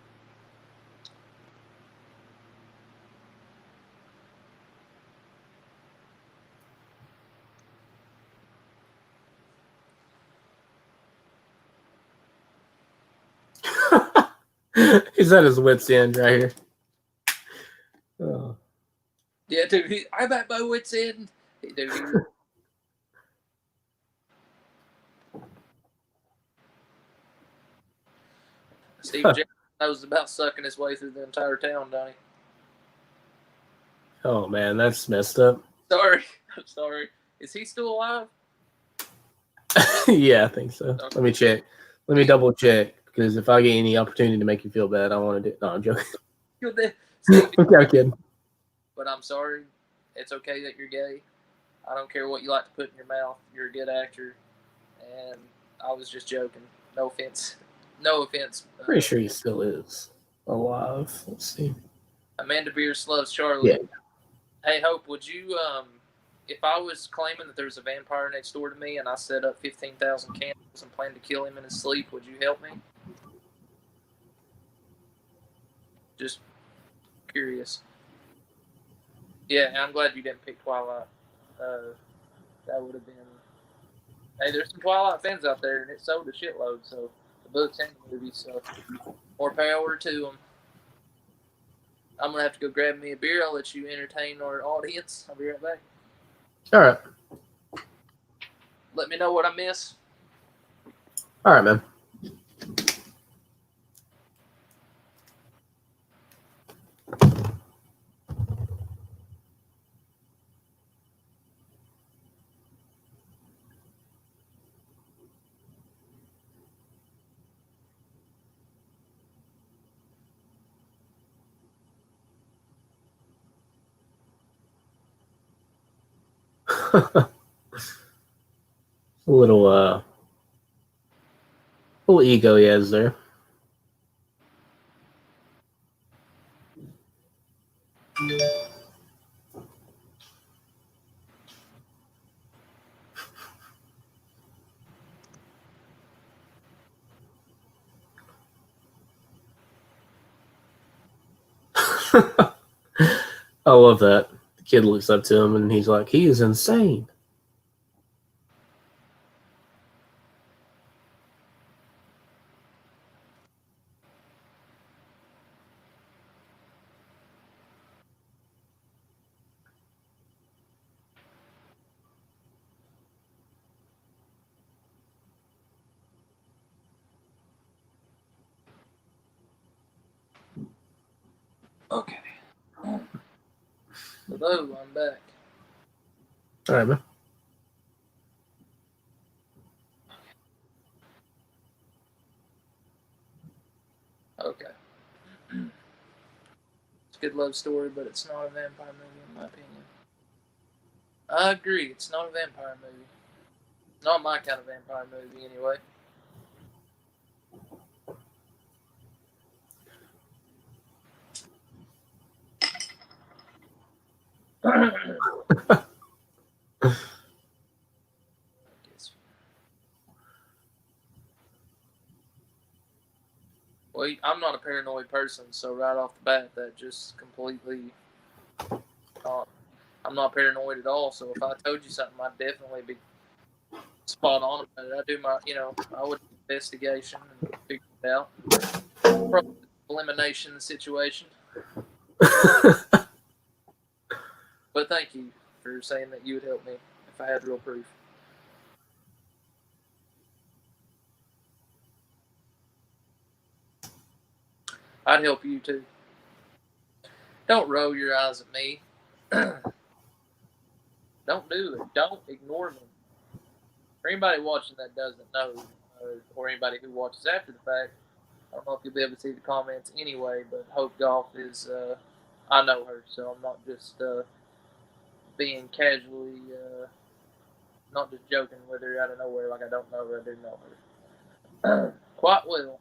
S2: He's at his wit's end right here. Oh.
S1: Yeah, dude. I'm at my wit's end. Dude. Steve Jackson knows about sucking his way through the entire town, don't he?
S2: Oh man, that's messed up.
S1: Sorry. I'm sorry. Is he still alive?
S2: Yeah, I think so.
S1: Okay.
S2: Let me check. Let me double check, because if I get any opportunity to make you feel bad, I want to do. No, I'm joking.
S1: Steve,
S2: I'm kidding.
S1: but I'm sorry. It's okay that you're gay. I don't care what you like to put in your mouth. You're a good actor, and I was just joking. No offense. No offense.
S2: Pretty sure he still is alive. Let's see.
S1: Amanda Bierce loves Charlie.
S2: Yeah.
S1: Hey, Hope, would you, if I was claiming that there's a vampire next door to me and I set up 15,000 candles and plan to kill him in his sleep, would you help me? Just curious. Yeah, and I'm glad you didn't pick Twilight. That would have been. Hey, there's some Twilight fans out there, and it sold a shitload. So the books and the movies. So more power to them. I'm gonna have to go grab me a beer. I'll let you entertain our audience. I'll be right back.
S2: All right.
S1: Let me know what I miss.
S2: All right, man. A little ego he has there. I love that. The kid looks up to him and he's like, he is insane.
S1: Okay. Hello, I'm back.
S2: All right, man.
S1: Okay. It's a good love story, but it's not a vampire movie, in my opinion. I agree. It's not a vampire movie. Not my kind of vampire movie, anyway. Well, I'm not a paranoid person, so right off the bat, that just completely. I'm not paranoid at all. So if I told you something, I'd definitely be spot on about it. I do my, I would do investigation and figure it out. Probably elimination situation. But thank you for saying that you would help me if I had real proof. I'd help you too. Don't roll your eyes at me. Don't do it. Don't ignore me. For anybody watching that doesn't know, or anybody who watches after the fact, I don't know if you'll be able to see the comments anyway, but Hope Golf is, I know her, so I'm not just being casually, not just joking with her out of nowhere like I don't know her, I do know her. Quite well.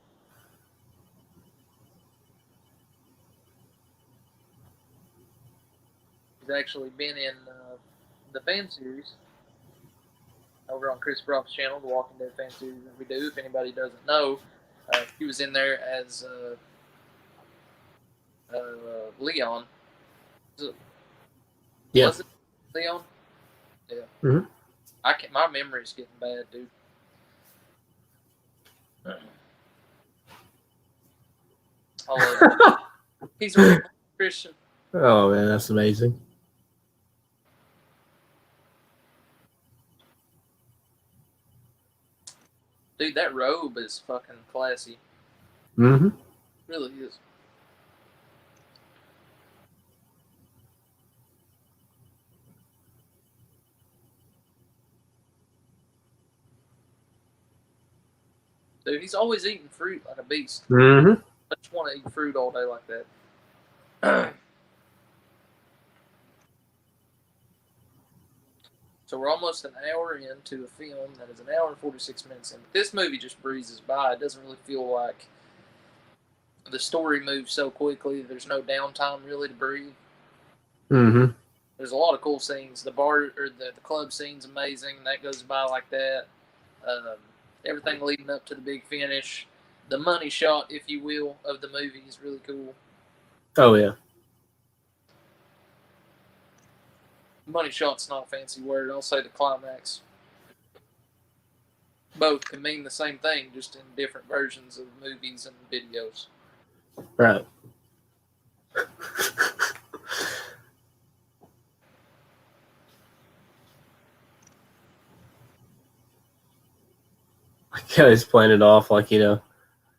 S1: She's actually been in the fan series over on Chris Brock's channel, the Walking Dead fan series that we do. If anybody doesn't know, she was in there as Leon.
S2: Yeah.
S1: Was it Leon? Yeah.
S2: Mm-hmm.
S1: I can't. My memory's getting bad, dude. He's a real Christian.
S2: Oh man, that's amazing.
S1: Dude, that robe is fucking classy.
S2: Mm-hmm.
S1: It really is. Dude, he's always eating fruit like a beast.
S2: Mm-hmm.
S1: I just want to eat fruit all day like that. So we're almost an hour into a film that is an hour and 46 minutes in. But this movie just breezes by. It doesn't really feel like the story moves so quickly. There's no downtime really to breathe.
S2: Mm-hmm.
S1: There's a lot of cool scenes. The bar or the club scene's amazing. That goes by like that. Everything leading up to the big finish. The money shot, if you will, of the movie is really cool.
S2: Oh yeah.
S1: Money shot's not a fancy word. I'll say the climax. Both can mean the same thing, just in different versions of movies and videos.
S2: Right. Yeah, he's playing it off like,
S1: Yeah,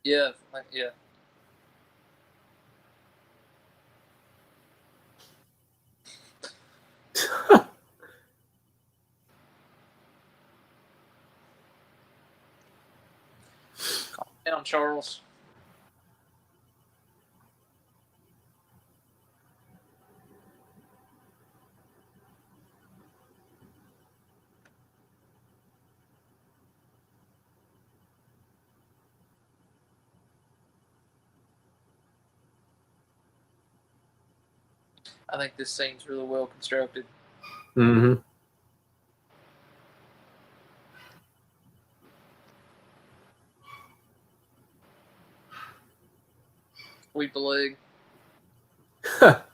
S1: yeah. Calm down, Charles. I think this scene's really well constructed.
S2: Mm-hmm.
S1: Sweep the leg. That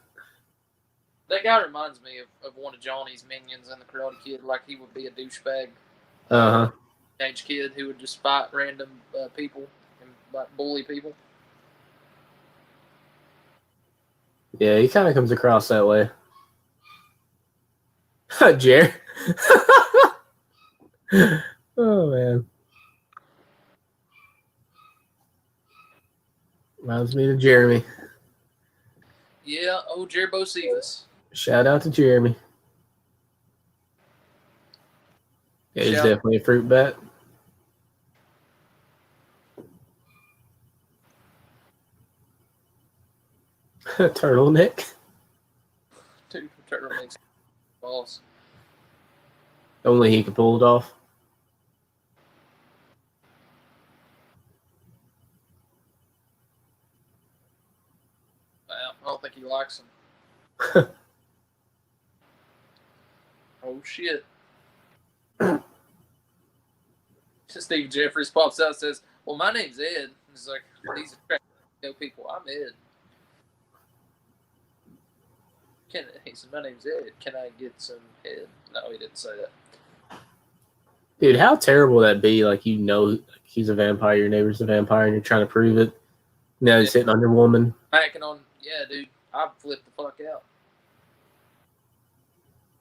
S1: guy reminds me of one of Johnny's minions in the Karate Kid. Like he would be a douchebag
S2: Uh-huh.
S1: teenage kid who would just fight random people and like bully people.
S2: Yeah, he kind of comes across that way. Jerry. Oh man. Reminds me of Jeremy.
S1: Yeah, oh, Jerbo Cephas.
S2: Shout out to Jeremy. Yeah, he's definitely a fruit bat. Turtleneck.
S1: Dude, turtlenecks balls.
S2: Only he could pull it off.
S1: I don't think he likes them. Oh shit! Steve Jeffries pops out and says, "Well, my name's Ed." He's like, "These are people. I'm Ed." He said, "My name's Ed. Can I get some head?" No, he didn't say that.
S2: Dude, how terrible would that be? Like, you know, he's a vampire, your neighbor's a vampire, and you're trying to prove it. Now he's hitting on your woman.
S1: Hacking on, yeah, dude. I'd flip the fuck out.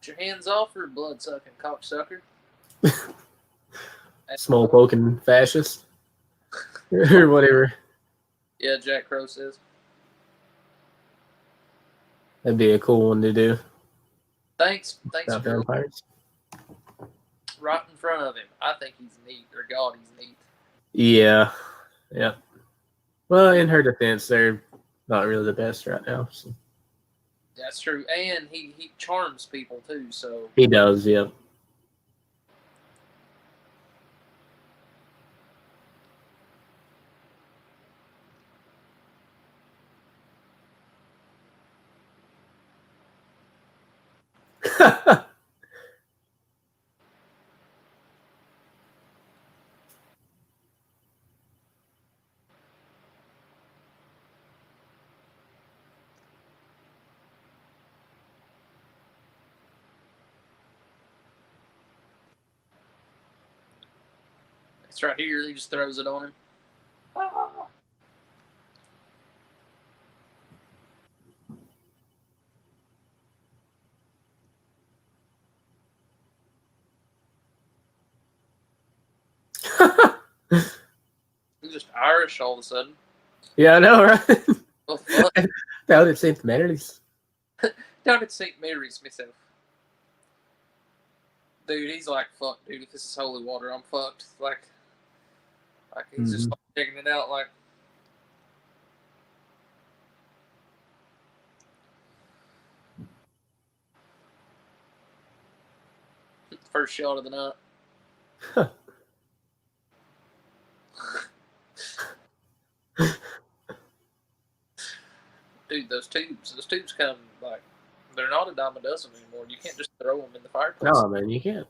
S1: Get your hands off her, blood sucking cocksucker.
S2: Small poking fascist. Or whatever.
S1: Yeah, Jack Crow says.
S2: That'd be a cool one to do.
S1: Thanks
S2: About
S1: for
S2: vampires.
S1: right in front of him. I think he's neat. Or God, he's neat.
S2: Yeah. Yeah. Well, in her defense, they're not really the best right now. So.
S1: That's true. And he charms people too, so.
S2: He does, yeah.
S1: It's right here. He just throws it on him. He's just Irish all of a sudden.
S2: Yeah, I know, right?
S1: Oh, fuck.
S2: Down at St. Mary's.
S1: Down at St. Mary's myself. Dude, he's like, fuck, dude, if this is holy water, I'm fucked. Like he's just like, checking it out, like. First shot of the night. Dude, those tubes come, like, they're not a dime a dozen anymore. You can't just throw them in the fireplace.
S2: No, man, you can't.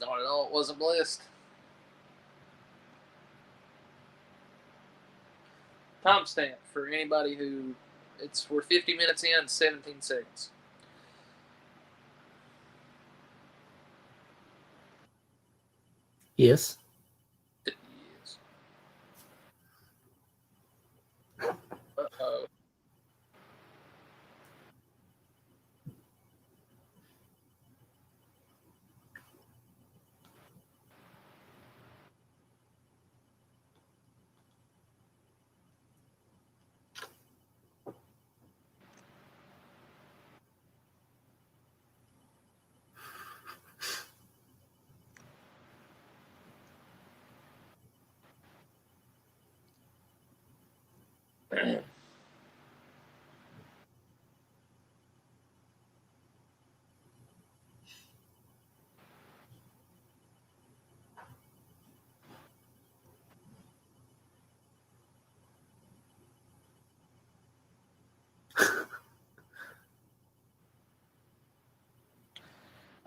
S1: Not at all. It wasn't blessed. Timestamp for anybody who, we're 50 minutes in, 17 seconds.
S2: Yes.
S1: It is. Uh-oh.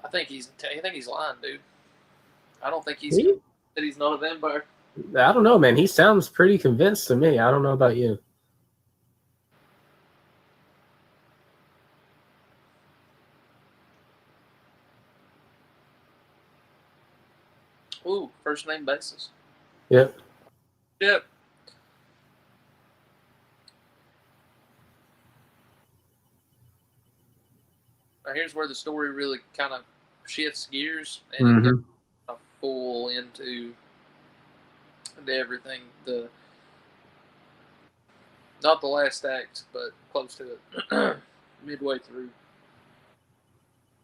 S1: I think he's lying, dude. I don't think he's that he's not a vampire.
S2: I don't know, man. He sounds pretty convinced to me. I don't know about you.
S1: Ooh, first name basis.
S2: Yep.
S1: Yep. Now here's where the story really kind of shifts gears and it goes full into everything. Not the last act, but close to it. Midway through.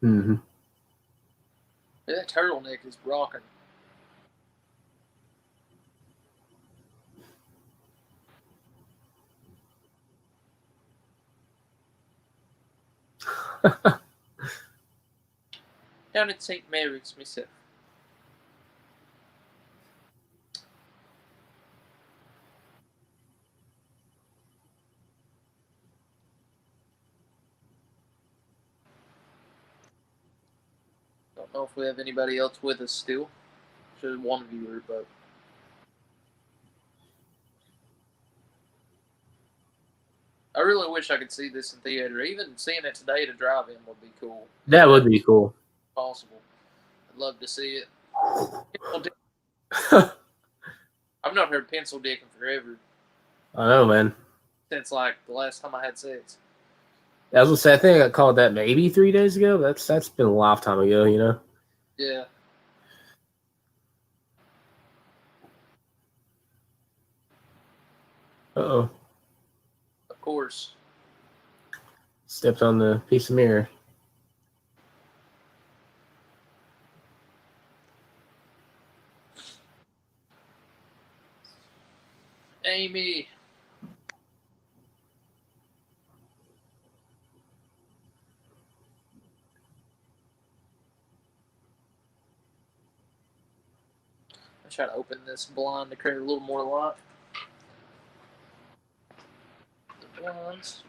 S2: Mm-hmm.
S1: Yeah, that turtleneck is rocking. Down at St. Mary's myself. don't know if we have anybody else with us still. Just one viewer, but I really wish I could see this in theater. Even seeing it today to drive in would be cool.
S2: That would be cool.
S1: Possible. I'd love to see it. I've not heard pencil dick in forever.
S2: I know, man.
S1: Since like the last time I had sex.
S2: I was gonna say, I think I got called that maybe 3 days ago. That's been a lifetime ago, you know.
S1: Yeah.
S2: Uh-oh.
S1: Of course.
S2: Stepped on the piece of mirror.
S1: Amy. I'm trying to open this blind to create a little more light. The blinds.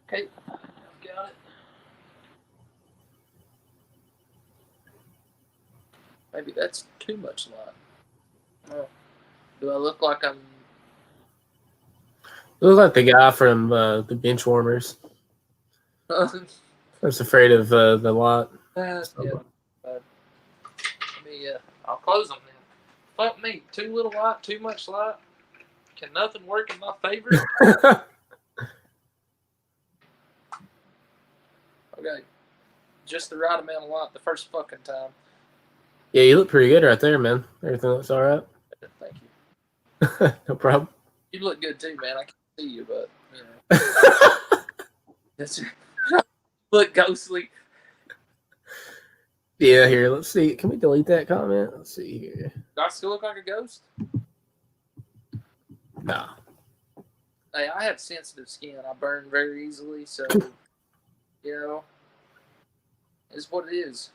S1: Okay. I've got it. Maybe that's too much light. Oh. Do I look like I'm...
S2: You look like the guy from the Benchwarmers. I was afraid of the light.
S1: Yeah. Let me, I'll close them then. Fuck me. Too little light, too much light. Can nothing work in my favor? Okay. Just the right amount of light the first fucking time.
S2: Yeah, you look pretty good right there, man. Everything looks all right.
S1: Thank you.
S2: No problem.
S1: You look good too, man. I can't see you, but, you know. That's look ghostly.
S2: Yeah, here, let's see. Can we delete that comment? Let's see here.
S1: Do I still look like a ghost?
S2: Nah.
S1: Hey, I have sensitive skin. I burn very easily, so, you know, it's what it is.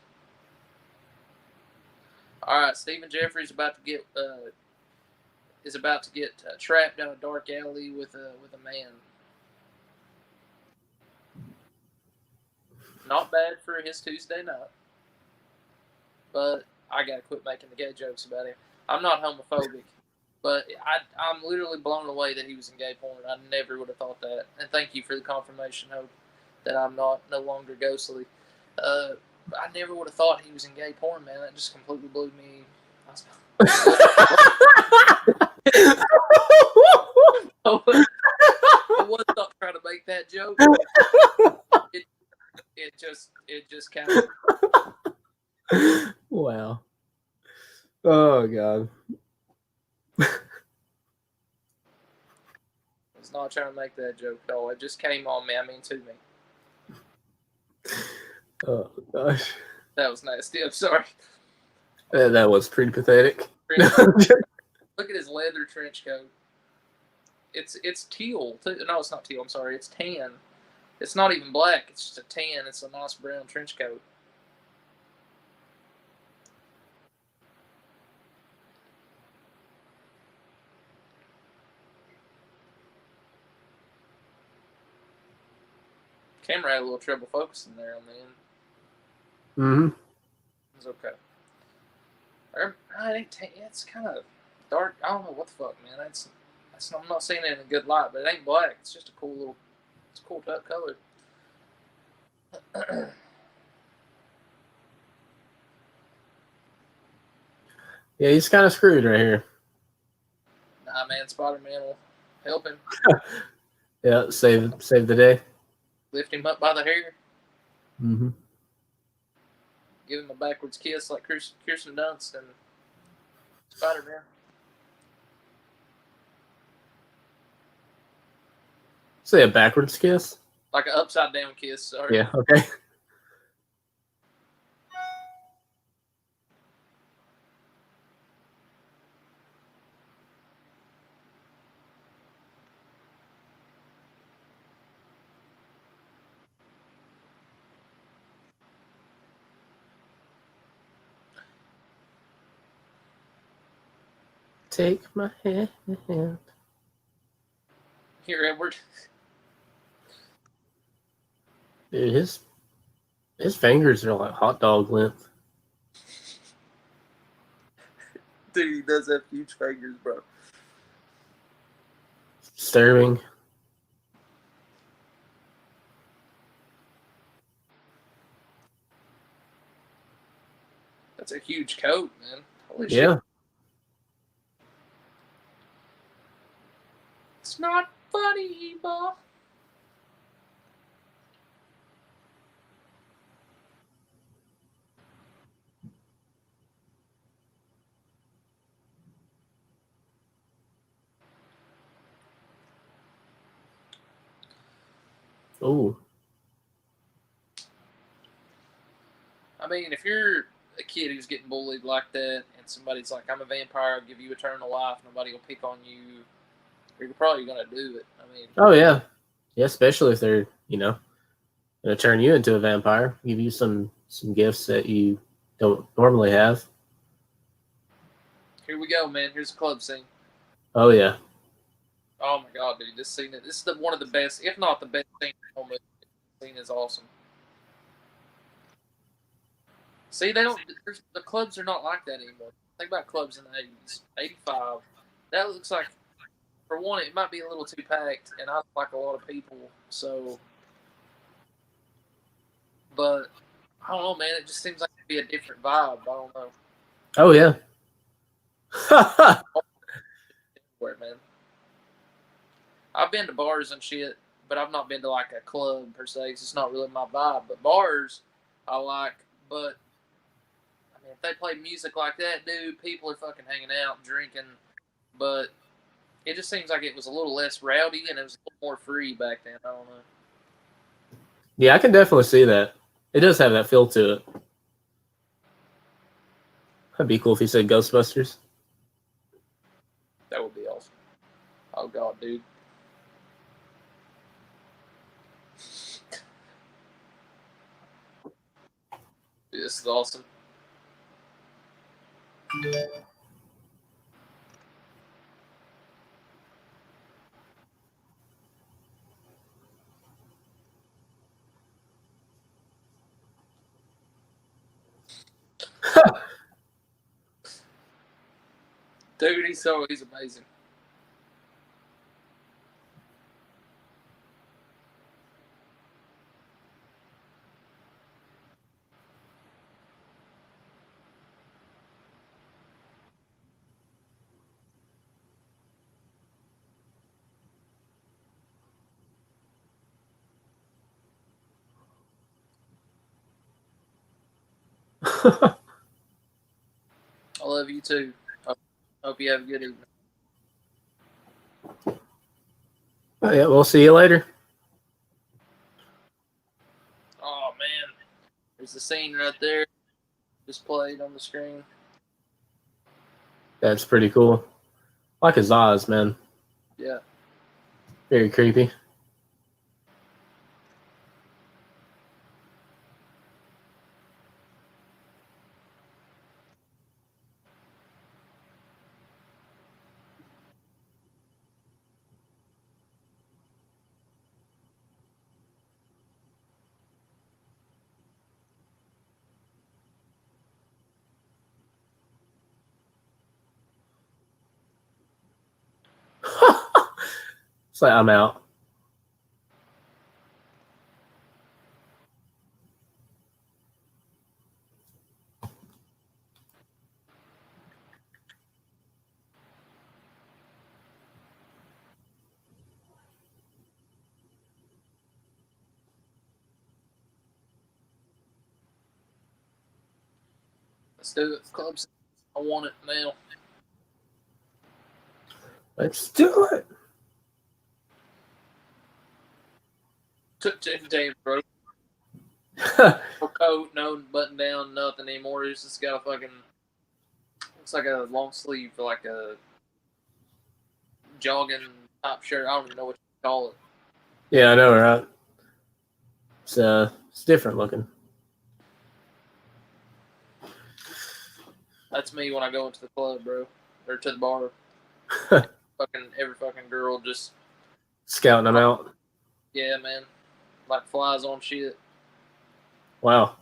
S1: All right, Stephen Jeffries is about to get trapped down a dark alley with a man. Not bad for his Tuesday night, but I gotta quit making the gay jokes about him. I'm not homophobic, but I'm literally blown away that he was in gay porn. I never would have thought that. And thank you for the confirmation, Hope, that I'm no longer ghostly. I never would have thought he was in gay porn, man. That just completely blew me. I was not trying to make that joke. It just kind of.
S2: Wow. Oh God.
S1: I was not trying to make that joke at all. It just came on me. I mean, to me.
S2: Oh gosh.
S1: That was nasty. I'm sorry.
S2: That was pretty pathetic.
S1: Look at his leather trench coat. It's teal. No, it's not teal. I'm sorry. It's tan. It's not even black. It's just a tan. It's a nice brown trench coat. Camera had a little trouble focusing there on the end.
S2: Mm-hmm.
S1: It's okay. It's kind of dark. I don't know what the fuck, man. I'm not seeing it in a good light, but it ain't black. It's just a cool color.
S2: Yeah, he's kind of screwed right here.
S1: Nah, man. Spider-Man will help him.
S2: Yeah, save the day.
S1: Lift him up by the hair.
S2: Mm-hmm.
S1: Give him a backwards kiss like Kirsten Dunst and Spider-Man.
S2: Say a backwards kiss?
S1: Like an upside down kiss, sorry.
S2: Yeah, okay. Take my hand.
S1: Here, Edward.
S2: Dude, his fingers are like hot dog length.
S1: Dude, he does have huge fingers, bro.
S2: Disturbing.
S1: That's a huge coat, man. Holy shit.
S2: Yeah.
S1: It's not funny, Bob.
S2: Ooh.
S1: I mean, if you're a kid who's getting bullied like that, and somebody's like, "I'm a vampire, I'll give you eternal life," nobody will pick on you. You're probably gonna do it. I mean,
S2: Oh yeah. Yeah, especially if they're, gonna turn you into a vampire, give you some gifts that you don't normally have.
S1: here we go, man. Here's a club scene.
S2: Oh yeah.
S1: Oh my god, dude, this scene. This is one of the best, if not the best scene in the whole movie. This scene is awesome. See, they don't. The clubs are not like that anymore. Think about clubs in the '80s, '85. That looks like, for one, it might be a little too packed, and I don't like a lot of people. So, but I don't know, man. It just seems like it'd be a different vibe. I don't know.
S2: Oh yeah.
S1: Where, man? I've been to bars and shit, but I've not been to like a club per se. It's not really my vibe. But bars, I like. But I mean, if they play music like that, dude, people are fucking hanging out, drinking. But it just seems like it was a little less rowdy and it was a little more free back then. I don't know.
S2: Yeah, I can definitely see that. It does have that feel to it. That'd be cool if he said Ghostbusters.
S1: That would be awesome. Oh god, dude. Dude, this is awesome. Dude, he's amazing.
S2: Oh
S1: I love you too. Hope you have a good evening.
S2: yeah, we'll see you later.
S1: Oh man, there's the scene right there, displayed on the screen.
S2: That's pretty cool. Like his eyes, man.
S1: Yeah.
S2: Very creepy. It's like I'm out.
S1: Let's do it. Club scene. I want it now.
S2: Let's do it.
S1: Took Dave, bro. No coat, no button down, nothing anymore. He's just got a fucking. Looks like a long sleeve for like a jogging top shirt. I don't even know what you call it.
S2: Yeah, I know, right? It's different looking.
S1: That's me when I go into the club, bro, or to the bar. Fucking every fucking girl just
S2: Scouting them out.
S1: Yeah, man. like flies on shit.
S2: Wow.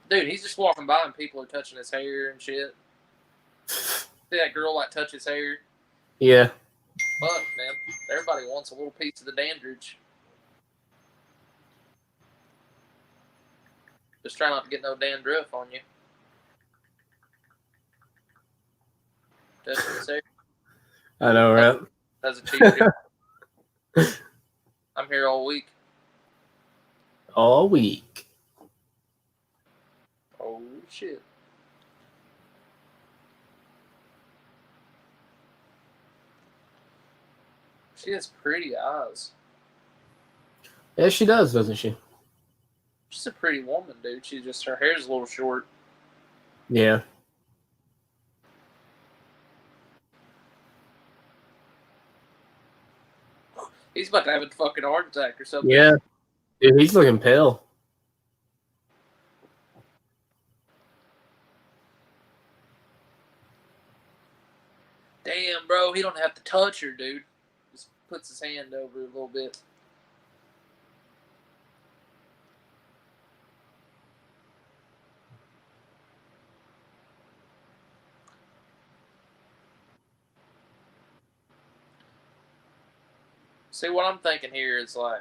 S1: Dude, he's just walking by and people are touching his hair and shit. See that girl like touch his hair?
S2: Yeah.
S1: Fuck, man. Everybody wants a little piece of the Dandridge. Just try not to get no dandruff on you. Touching his hair.
S2: I know, right?
S1: That's a cheap shit. I'm here all week.
S2: All week.
S1: Oh, shit. She has pretty eyes.
S2: Yeah, she does, doesn't she?
S1: She's a pretty woman, dude. She just, her hair's a little short.
S2: Yeah.
S1: He's about to have a fucking heart attack or something.
S2: Yeah. Dude, he's looking pale.
S1: Damn, bro. He don't have to touch her, dude. Just puts his hand over her a little bit. See, what I'm thinking here is like,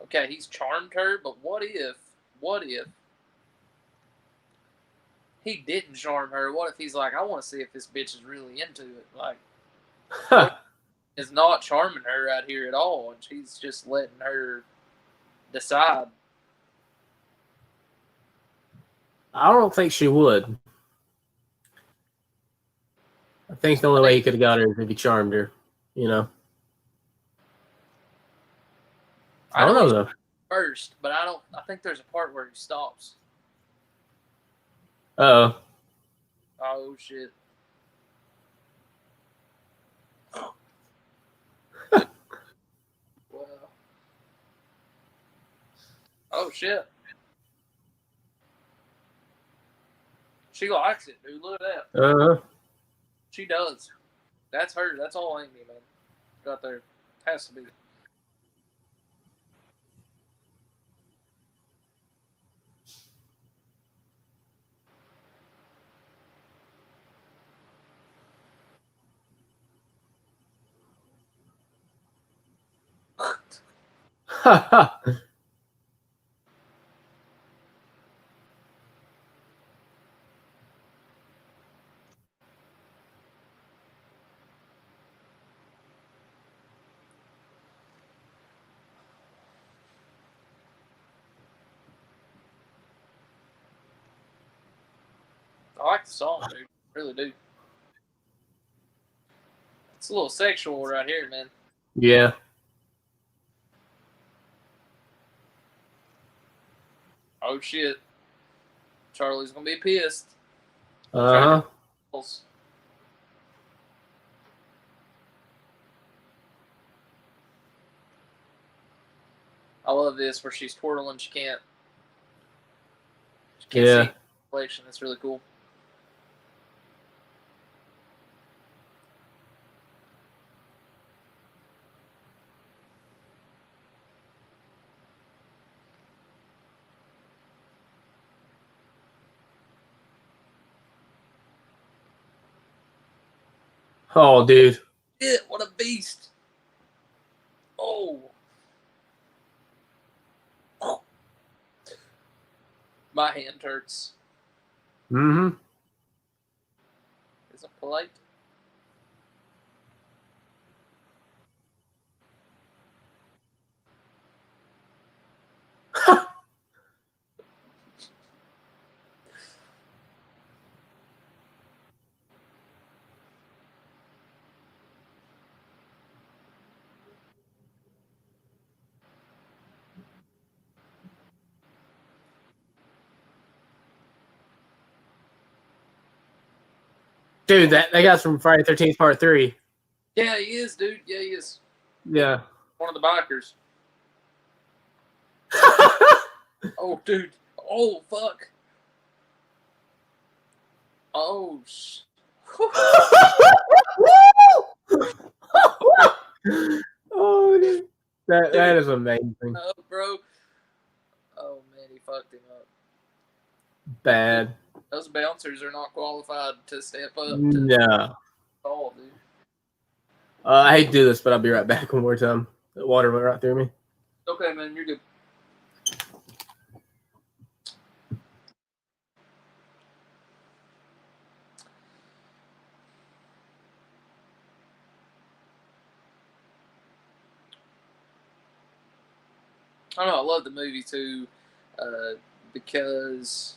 S1: okay, he's charmed her, but what if he didn't charm her? What if he's like, I want to see if this bitch is really into it? Like, is not charming her out here at all, and she's just letting her decide.
S2: I don't think she would. I think the only way he could have got her is if he charmed her, you know? I don't know, though.
S1: First, but I think there's a part where he stops.
S2: Uh-oh.
S1: Oh, shit. Wow. Oh, shit. She likes it, dude. Look at that.
S2: Uh-huh.
S1: She does. That's her. That's all Amy, man. Got there. Has to be.
S2: Ha ha.
S1: I like the song, dude. Really do. It's a little sexual right here, man.
S2: Yeah.
S1: Oh, shit. Charlie's gonna be pissed.
S2: Uh-huh.
S1: I love this where she's twirling. She can't
S2: Yeah.
S1: see the reflection. That's really cool.
S2: Oh, dude.
S1: Shit, what a beast. Oh. My hand hurts.
S2: Mm-hmm.
S1: Is it polite?
S2: Dude, that guy's from Friday 13th Part 3.
S1: Yeah, he is, dude. Yeah, he is.
S2: Yeah.
S1: One of the bikers. Oh, dude. Oh, fuck. Oh,
S2: Oh, dude. That is amazing.
S1: Oh, bro. Oh man, he fucked him up.
S2: Bad.
S1: Those bouncers are not qualified to step up to
S2: No.
S1: call, dude.
S2: I hate to do this, but I'll be right back one more time. The water went right through me.
S1: Okay, man, you're good. I don't know. I love the movie too, because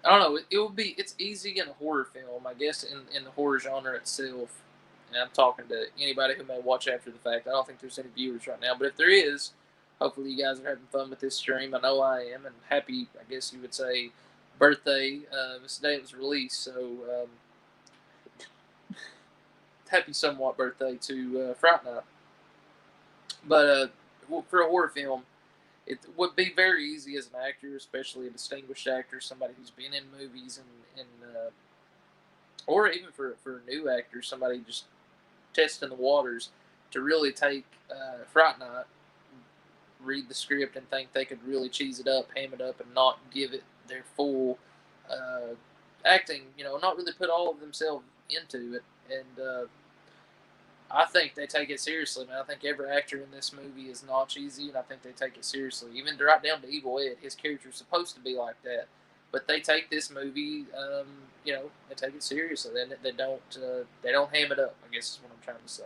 S1: I don't know. It will be. It's easy in a horror film, I guess, in the horror genre itself. And I'm talking to anybody who may watch after the fact. I don't think there's any viewers right now, but if there is, hopefully you guys are having fun with this stream. I know I am, and happy. I guess you would say birthday. This day it was released, so happy somewhat birthday to Fright Night. But for a horror film, it would be very easy as an actor, especially a distinguished actor, somebody who's been in movies and or even for a new actor, somebody just testing the waters, to really take Fright Night, read the script, and think they could really cheese it up, ham it up, and not give it their full acting. Not really put all of themselves into it, and I think they take it seriously, man. I think every actor in this movie is not cheesy, and I think they take it seriously. Even right down to Evil Ed, his character's supposed to be like that, but they take this movie, they take it seriously. They don't ham it up, I guess is what I'm trying to say.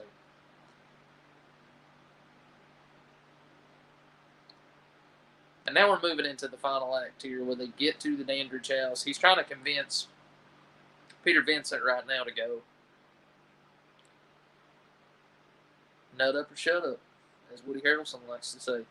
S1: And now we're moving into the final act here, where they get to the Dandridge house. He's trying to convince Peter Vincent right now to go. Nut up or shut up, as Woody Harrelson likes to say.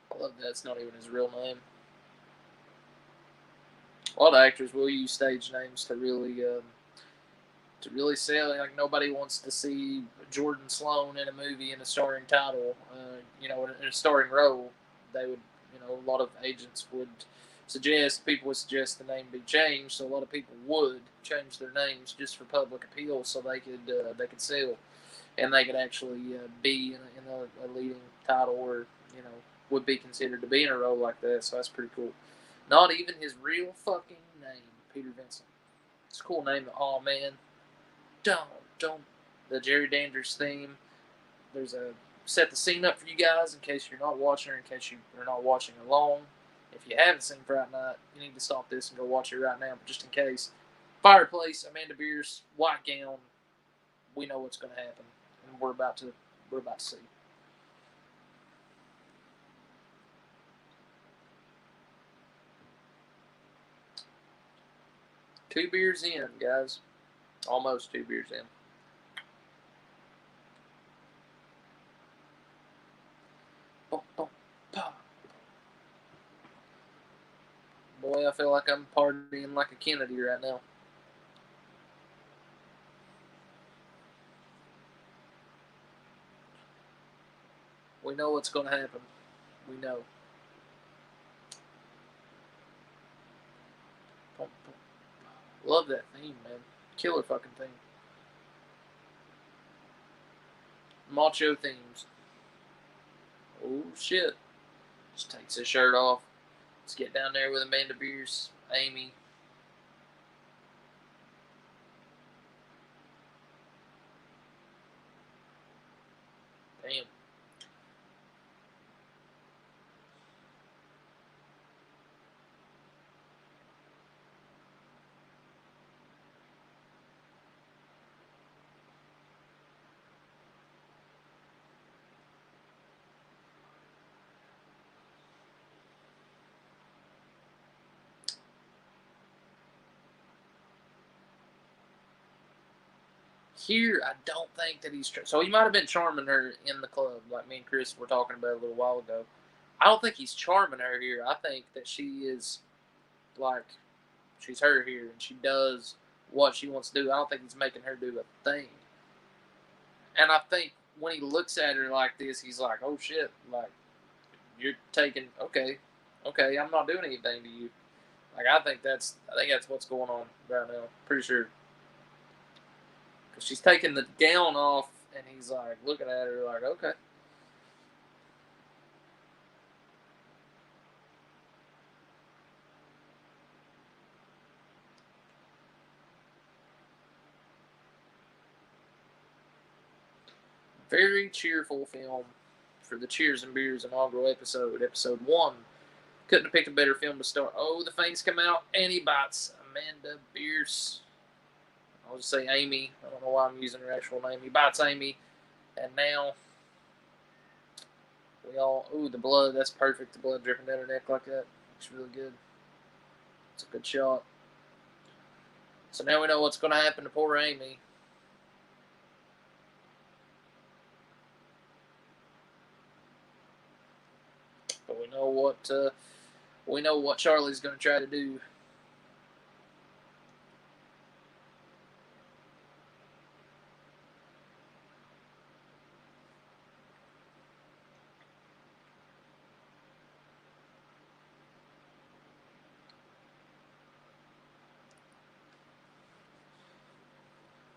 S1: I love that. It's not even his real name. A lot of actors will use stage names to really sell. Like nobody wants to see Jordan Sloan in a movie in a starring title, in a starring role. They would, a lot of agents would people would suggest the name be changed. So a lot of people would change their names just for public appeal, so they could sell, and they could actually be in a leading title, or would be considered to be in a role like that. So that's pretty cool. Not even his real fucking name, Peter Vincent. It's a cool name. Oh man, don't. The Jerry Dandridge theme. There's a set the scene up for you guys in case you're not watching, or in case you're not watching along. If you haven't seen Fright Night, you need to stop this and go watch it right now. But just in case, fireplace, Amanda Beer's white gown. We know what's going to happen, and we're about to see. Two beers in, guys. Almost 2 beers in. Boy, I feel like I'm partying like a Kennedy right now. We know what's going to happen. We know. Love that theme, man. Killer fucking theme. Macho themes. Oh, shit. Just takes his shirt off. Let's get down there with Amanda Beers, Amy. Damn. Here, I don't think that he's. So he might have been charming her in the club, like me and Chris were talking about a little while ago. I don't think he's charming her here. I think that she is like she's her here, and she does what she wants to do. I don't think he's making her do a thing. And I think when he looks at her like this, he's like, "Oh shit! Like you're taking okay. I'm not doing anything to you." Like I think that's what's going on right now. Pretty sure because she's taking the gown off, and he's like looking at her like, "Okay." Very cheerful film for the Cheers and Beers inaugural episode, episode 1. Couldn't have picked a better film to start. Oh, the fangs come out, and he bites Amanda Bierce. I'll just say Amy. I don't know why I'm using her actual name. He bites Amy, and now we all. Ooh, the blood. That's perfect. The blood dripping down her neck like that. Looks really good. It's a good shot. So now we know what's going to happen to poor Amy. But we know what Charlie's going to try to do.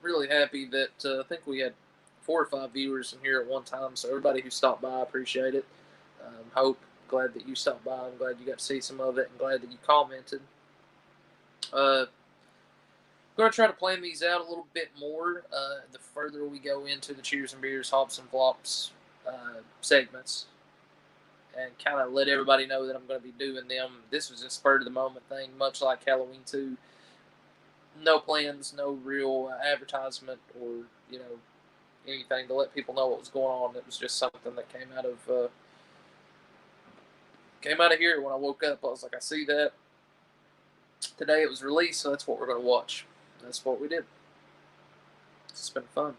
S1: Really happy that I think we had 4 or 5 viewers in here at one time. So everybody who stopped by, I appreciate it. Glad that you stopped by. I'm glad you got to see some of it, and glad that you commented. I'm going to try to plan these out a little bit more. The further we go into the Cheers and Beers, Hops and Flops segments, and kind of let everybody know that I'm going to be doing them. This was a spur of the moment thing, much like Halloween 2. No plans, no real advertisement, or anything to let people know what was going on. It was just something that came out of here when I woke up. I was like, I see that today it was released, so that's what we're going to watch. That's what we did. It's been fun.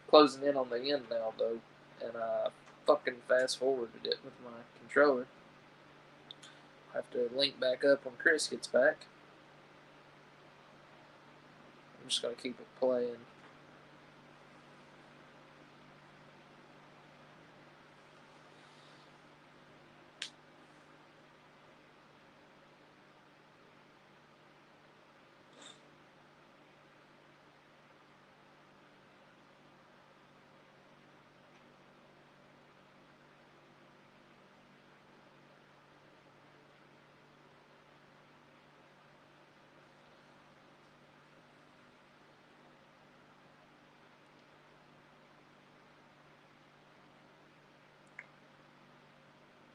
S1: Closing in on the end now, though, and I fucking fast forwarded it with my controller. I have to link back up when Chris gets back. I'm just going to keep it playing.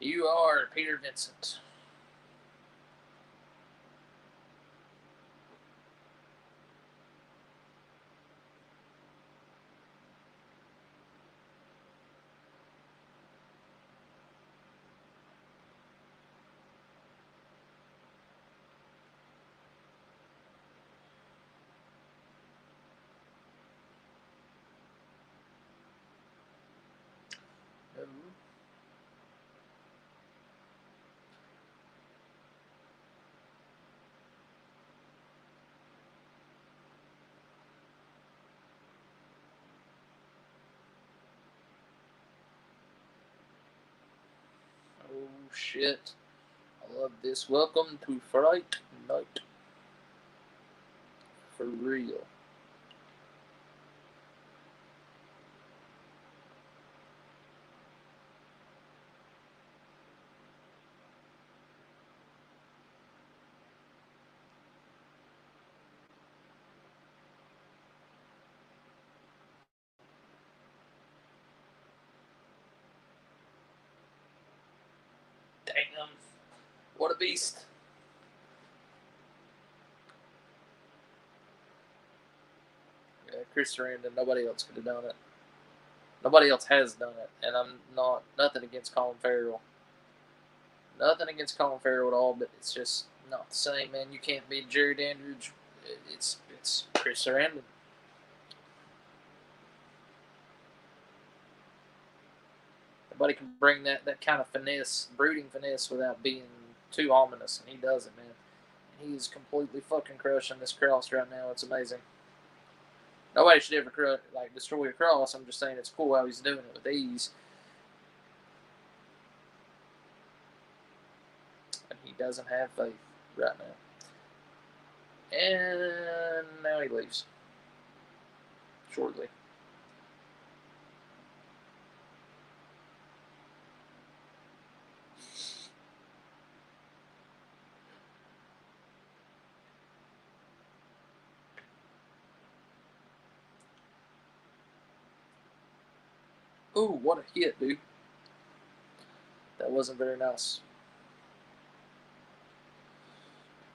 S1: You are Peter Vincent. No. Oh shit. I love this. Welcome to Fright Night. For real. Damn. What a beast. Yeah, Chris Sarandon, nobody else could have done it. Nobody else has done it. And I'm nothing against Colin Farrell. Nothing against Colin Farrell at all, but it's just not the same, man. You can't beat Jerry Dandridge. It's Chris Sarandon. Nobody can bring that kind of finesse, brooding finesse, without being too ominous, and he does it, man. He's completely fucking crushing this cross right now. It's amazing. Nobody should ever destroy a cross. I'm just saying it's cool how he's doing it with ease. And he doesn't have faith right now. And now he leaves. Shortly. Ooh, what a hit, dude. That wasn't very nice.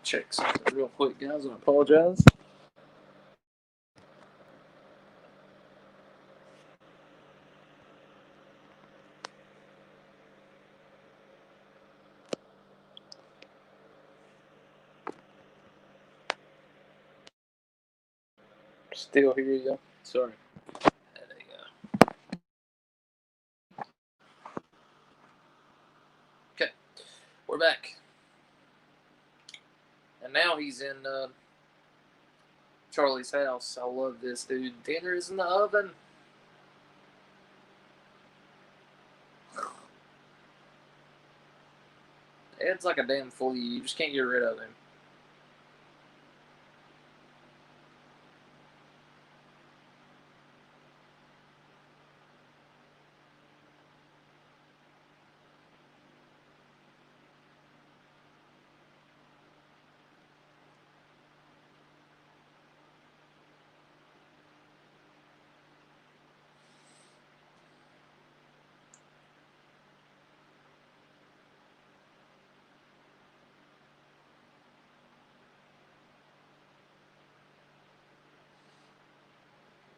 S1: Check something real quick, guys. I apologize. Still hear you. Sorry. There you go. Okay, we're back. And now he's in Charlie's house. I love this, dude. Dinner is in the oven. Ed's like a damn flea. You just can't get rid of him.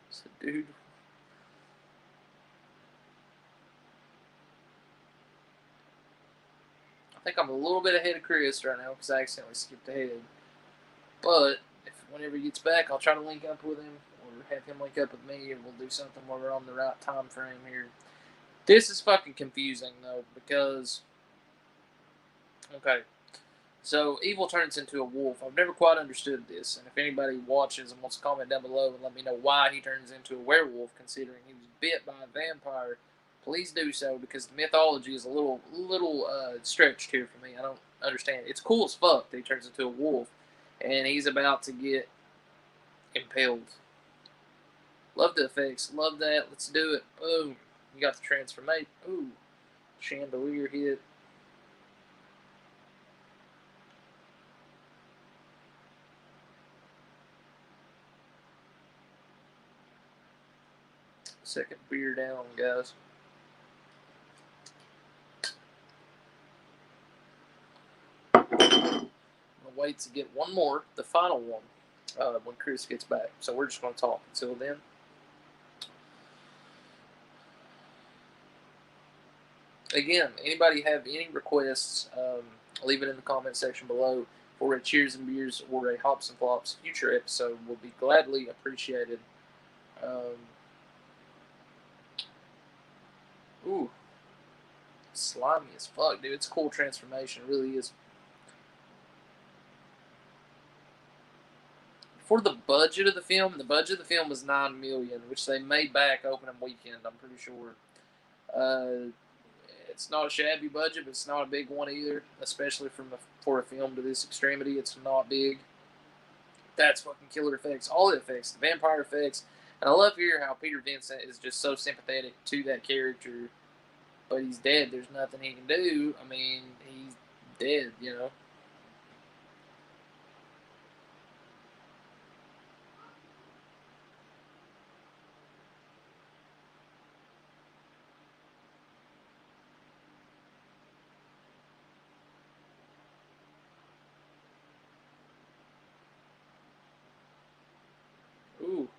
S1: So, dude. I think I'm a little bit ahead of Chris right now because I accidentally skipped ahead. But whenever he gets back, I'll try to link up with him or have him link up with me, and we'll do something where we're on the right time frame here. This is fucking confusing though because okay, so evil turns into a wolf. I've never quite understood this, and if anybody watches and wants to comment down below and let me know why he turns into a werewolf, considering he was bit by a vampire, please do so because the mythology is a little stretched here for me. I don't understand. It's cool as fuck that he turns into a wolf, and he's about to get impaled. Love the effects. Love that. Let's do it. Boom. You got the transformation. Ooh. Chandelier hit. Second beer down, guys. I'm going to wait to get one more, the final one, when Chris gets back. So we're just going to talk until then. Again, anybody have any requests, leave it in the comment section below for a Cheers and Beers or a Hops and Flops future episode. Will be gladly appreciated. Ooh. Slimy as fuck, dude. It's a cool transformation. It really is. For the budget of the film was $9 million, which they made back opening weekend. I'm pretty sure. It's not a shabby budget, but it's not a big one either. Especially for a film to this extremity, it's not big. That's fucking killer effects. All the effects, the vampire effects, and I love hearing how Peter Vincent is just so sympathetic to that character. But he's dead. There's nothing he can do. I mean, he's dead. You know. Ooh.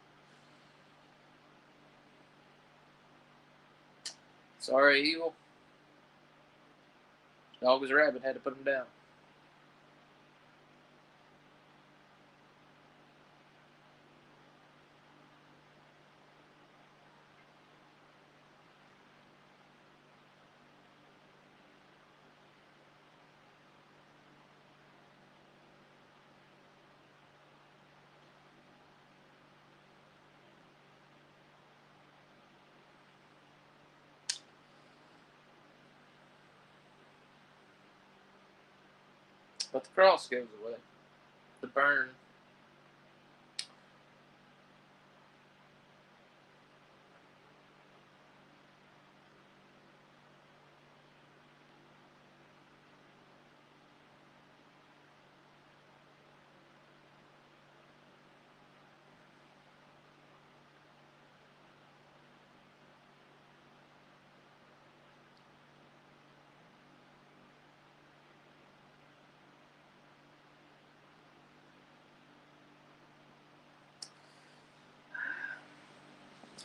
S1: Sorry, evil. Dog was a rabbit. Had to put him down. But the cross goes away. The burn.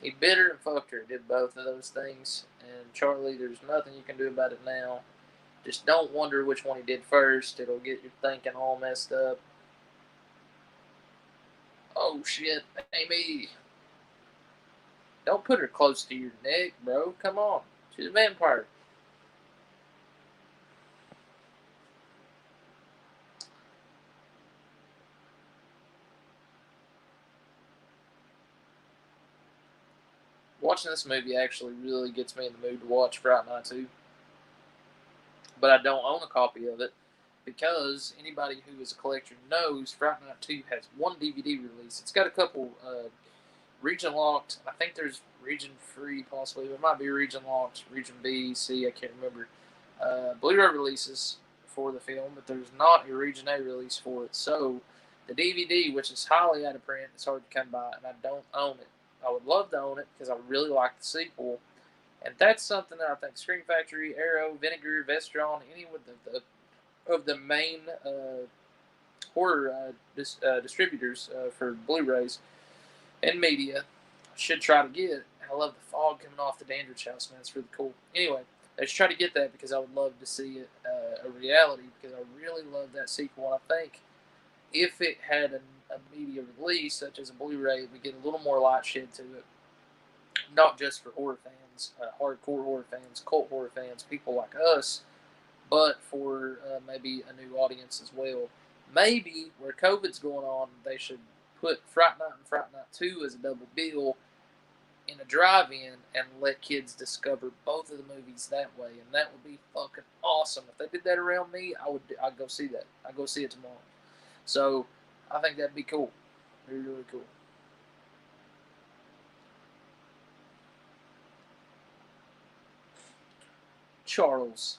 S1: He bit her and fucked her. Did both of those things. And Charlie, there's nothing you can do about it now. Just don't wonder which one he did first. It'll get your thinking all messed up. Oh shit, Amy. Don't put her close to your neck, bro. Come on. She's a vampire. Watching this movie actually really gets me in the mood to watch Fright Night 2. But I don't own a copy of it because anybody who is a collector knows Fright Night 2 has one DVD release. It's got a couple region locked. I think there's region free, possibly. It might be region locked, region B, C, I can't remember. Blu-ray releases for the film, but there's not a region A release for it. So the DVD, which is highly out of print, it's hard to come by, and I don't own it. I would love to own it because I really like the sequel, and that's something that I think Screen Factory, Arrow, Vinegar, Vestron, any of the main horror distributors for Blu-rays and media should try to get. I love the fog coming off the Dandridge house, man. It's really cool. Anyway, they should try to get that because I would love to see it a reality because I really love that sequel. I think if it had a media release, such as a Blu-ray, we get a little more light shed to it. Not just for horror fans, hardcore horror fans, cult horror fans, people like us, but for maybe a new audience as well. Maybe where COVID's going on, they should put Fright Night and Fright Night 2 as a double bill in a drive-in and let kids discover both of the movies that way, and that would be fucking awesome. If they did that around me, I'd go see that. I'd go see it tomorrow. So I think that'd be cool. Really, really cool. Charles.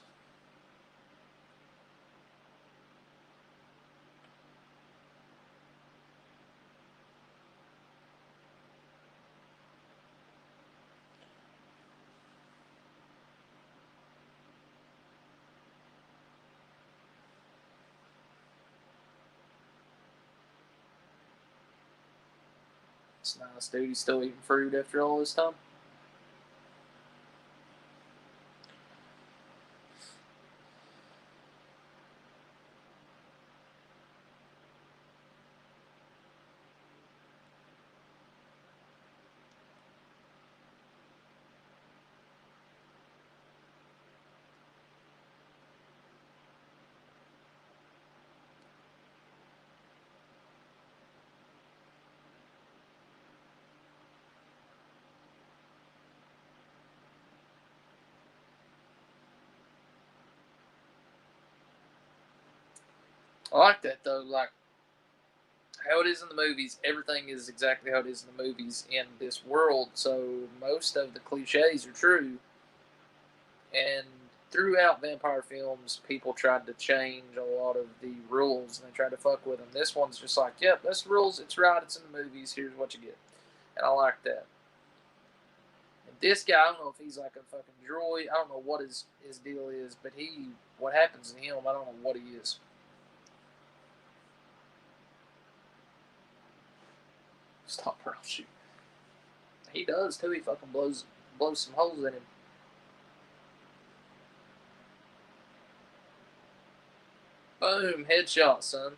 S1: It's nice, dude. He's still eating fruit after all this time. I like that though. Like how it is in the movies, everything is exactly how it is in the movies in this world. So most of the cliches are true. And throughout vampire films, people tried to change a lot of the rules and they tried to fuck with them. This one's just like, yep, that's the rules. It's right. It's in the movies. Here's what you get. And I like that. And this guy, I don't know if he's like a fucking droid. I don't know what his deal is, but what happens to him, I don't know what he is. Stop her, I'll shoot. He does too. He fucking blows some holes in him. Boom, headshot, son.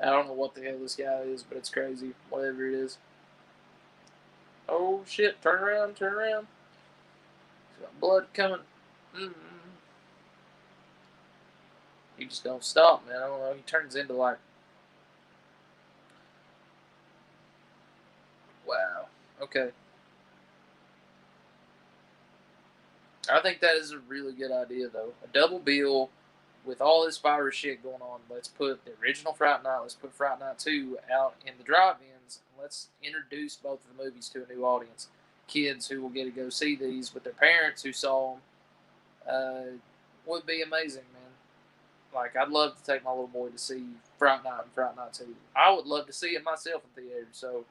S1: I don't know what the hell this guy is, but it's crazy. Whatever it is. Oh shit! Turn around! Turn around! Got blood coming. Mm-mm. He just don't stop, man. I don't know. He turns into like, wow. Okay. I think that is a really good idea, though. A double bill with all this virus shit going on. Let's put the original Fright Night. Let's put Fright Night 2 out in the drive-ins. And let's introduce both of the movies to a new audience. Kids who will get to go see these with their parents who saw them. Would be amazing, man. Like, I'd love to take my little boy to see Fright Night and Fright Night 2. I would love to see it myself in theater, so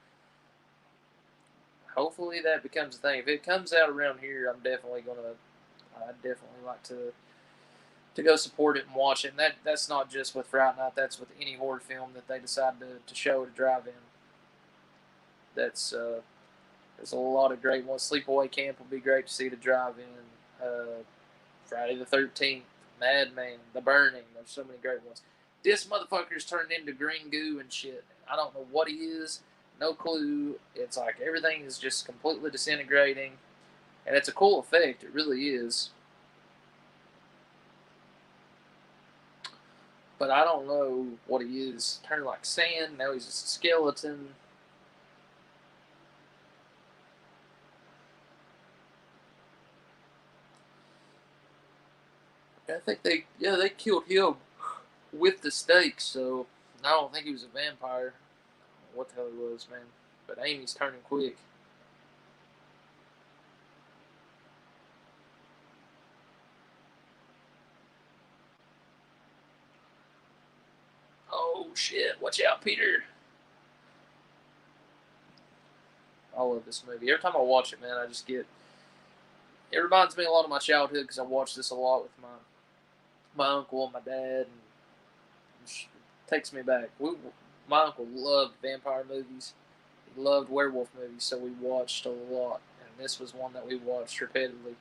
S1: hopefully that becomes a thing. If it comes out around here, I'd definitely like to go support it and watch it. And that's not just with Fright Night, that's with any horror film that they decide to show at a drive-in. There's a lot of great ones. Sleepaway Camp will be great to see at a drive-in. Friday the 13th, Madman, The Burning. There's so many great ones. This motherfucker's turned into green goo and shit. I don't know what he is. No clue. It's like everything is just completely disintegrating. And it's a cool effect. It really is. But I don't know what he is. Turned like sand. Now he's just a skeleton. I think they killed him with the stake, so I don't think he was a vampire. What the hell he was, man. But Amy's turning quick. Oh shit, watch out, Peter. I love this movie. Every time I watch it, man, it reminds me a lot of my childhood because I watched this a lot with my uncle and my dad, and it takes me back. My uncle loved vampire movies. He loved werewolf movies, so we watched a lot, and this was one that we watched repeatedly.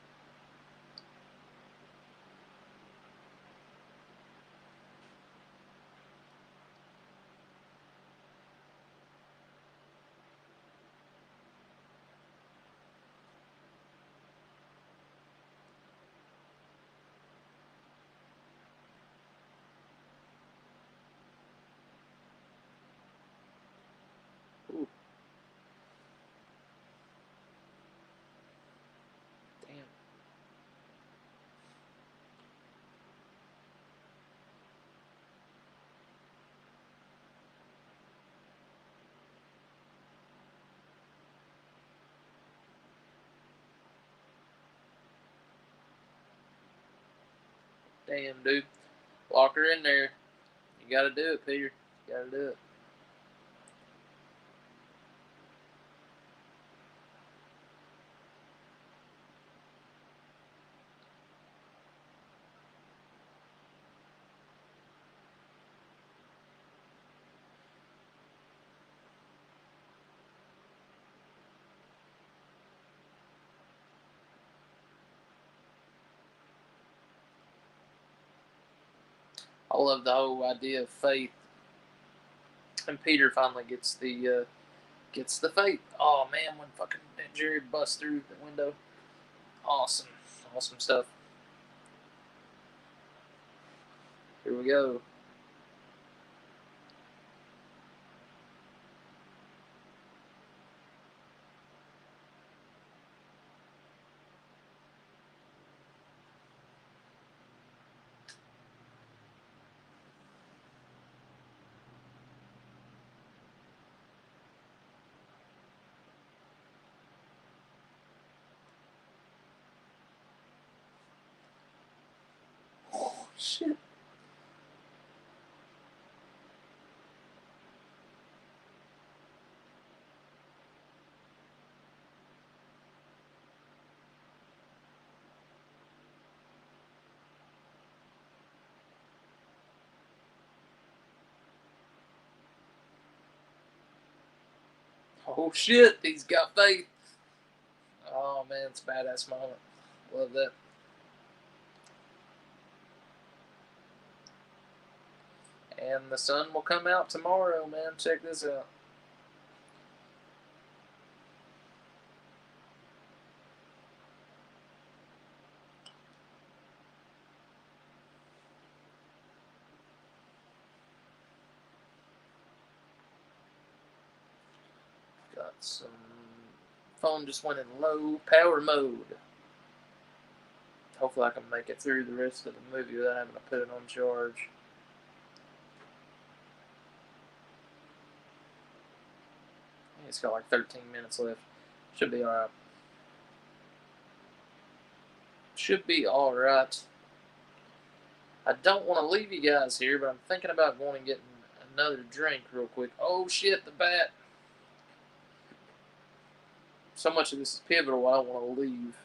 S1: Ooh, damn. Damn, dude. Lock her in there. You gotta do it, Peter. You gotta do it. I love the whole idea of faith. And Peter finally gets the faith. Oh man, when fucking Jerry busts through the window. Awesome. Awesome stuff. Here we go. Oh shit. Oh shit, he's got faith. Oh man, it's a badass moment. Love that. And the sun will come out tomorrow, man. Check this out. Got some. Phone just went in low power mode. Hopefully I can make it through the rest of the movie without having to put it on charge. It's got like 13 minutes left. Should be alright. Should be alright. I don't want to leave you guys here, but I'm thinking about going and getting another drink real quick. Oh shit, the bat. So much of this is pivotal, I don't want to leave.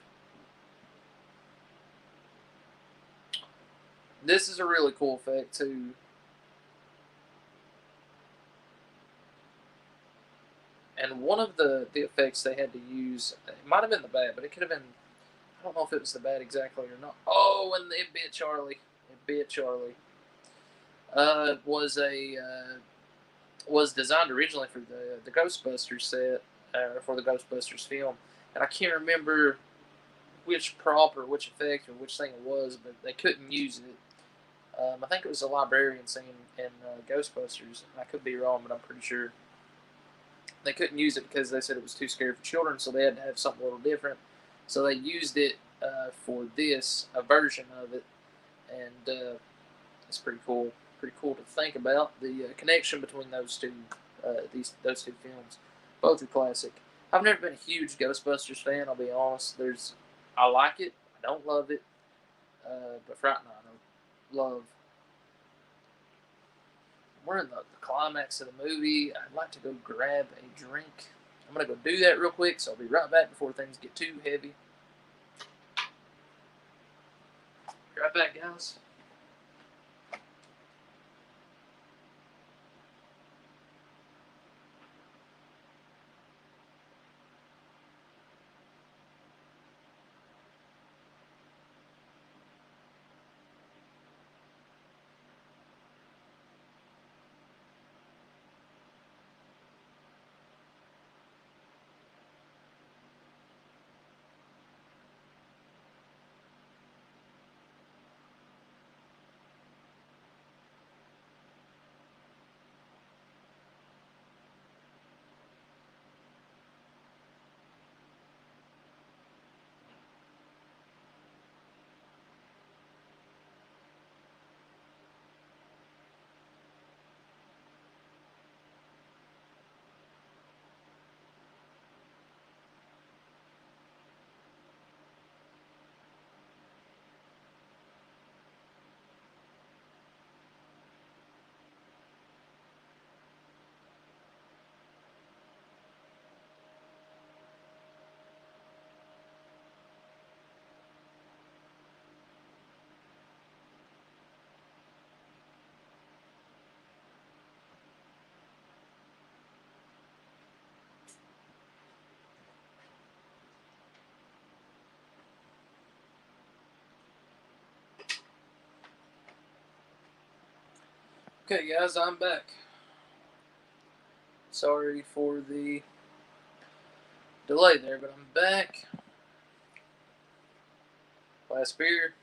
S1: This is a really cool effect, too. And one of the effects they had to use, it might have been the bat, but it could have been, I don't know if it was the bat exactly or not. Oh, and it bit Charlie. It bit Charlie. Was designed originally for the Ghostbusters set, for the Ghostbusters film. And I can't remember which prop or which effect or which thing it was, but they couldn't use it. I think it was a librarian scene in Ghostbusters. I could be wrong, but I'm pretty sure they couldn't use it because they said it was too scary for children, so they had to have something a little different. So they used it for this, a version of it, and it's pretty cool. Pretty cool to think about the connection between those two films. Both are classic. I've never been a huge Ghostbusters fan. I'll be honest. I like it. I don't love it. But Fright Night, I love. We're in the climax of the movie. I'd like to go grab a drink. I'm gonna go do that real quick. So I'll be right back before things get too heavy. Be right back, guys. Okay, guys, I'm back. Sorry for the delay there, but I'm back. Last beer.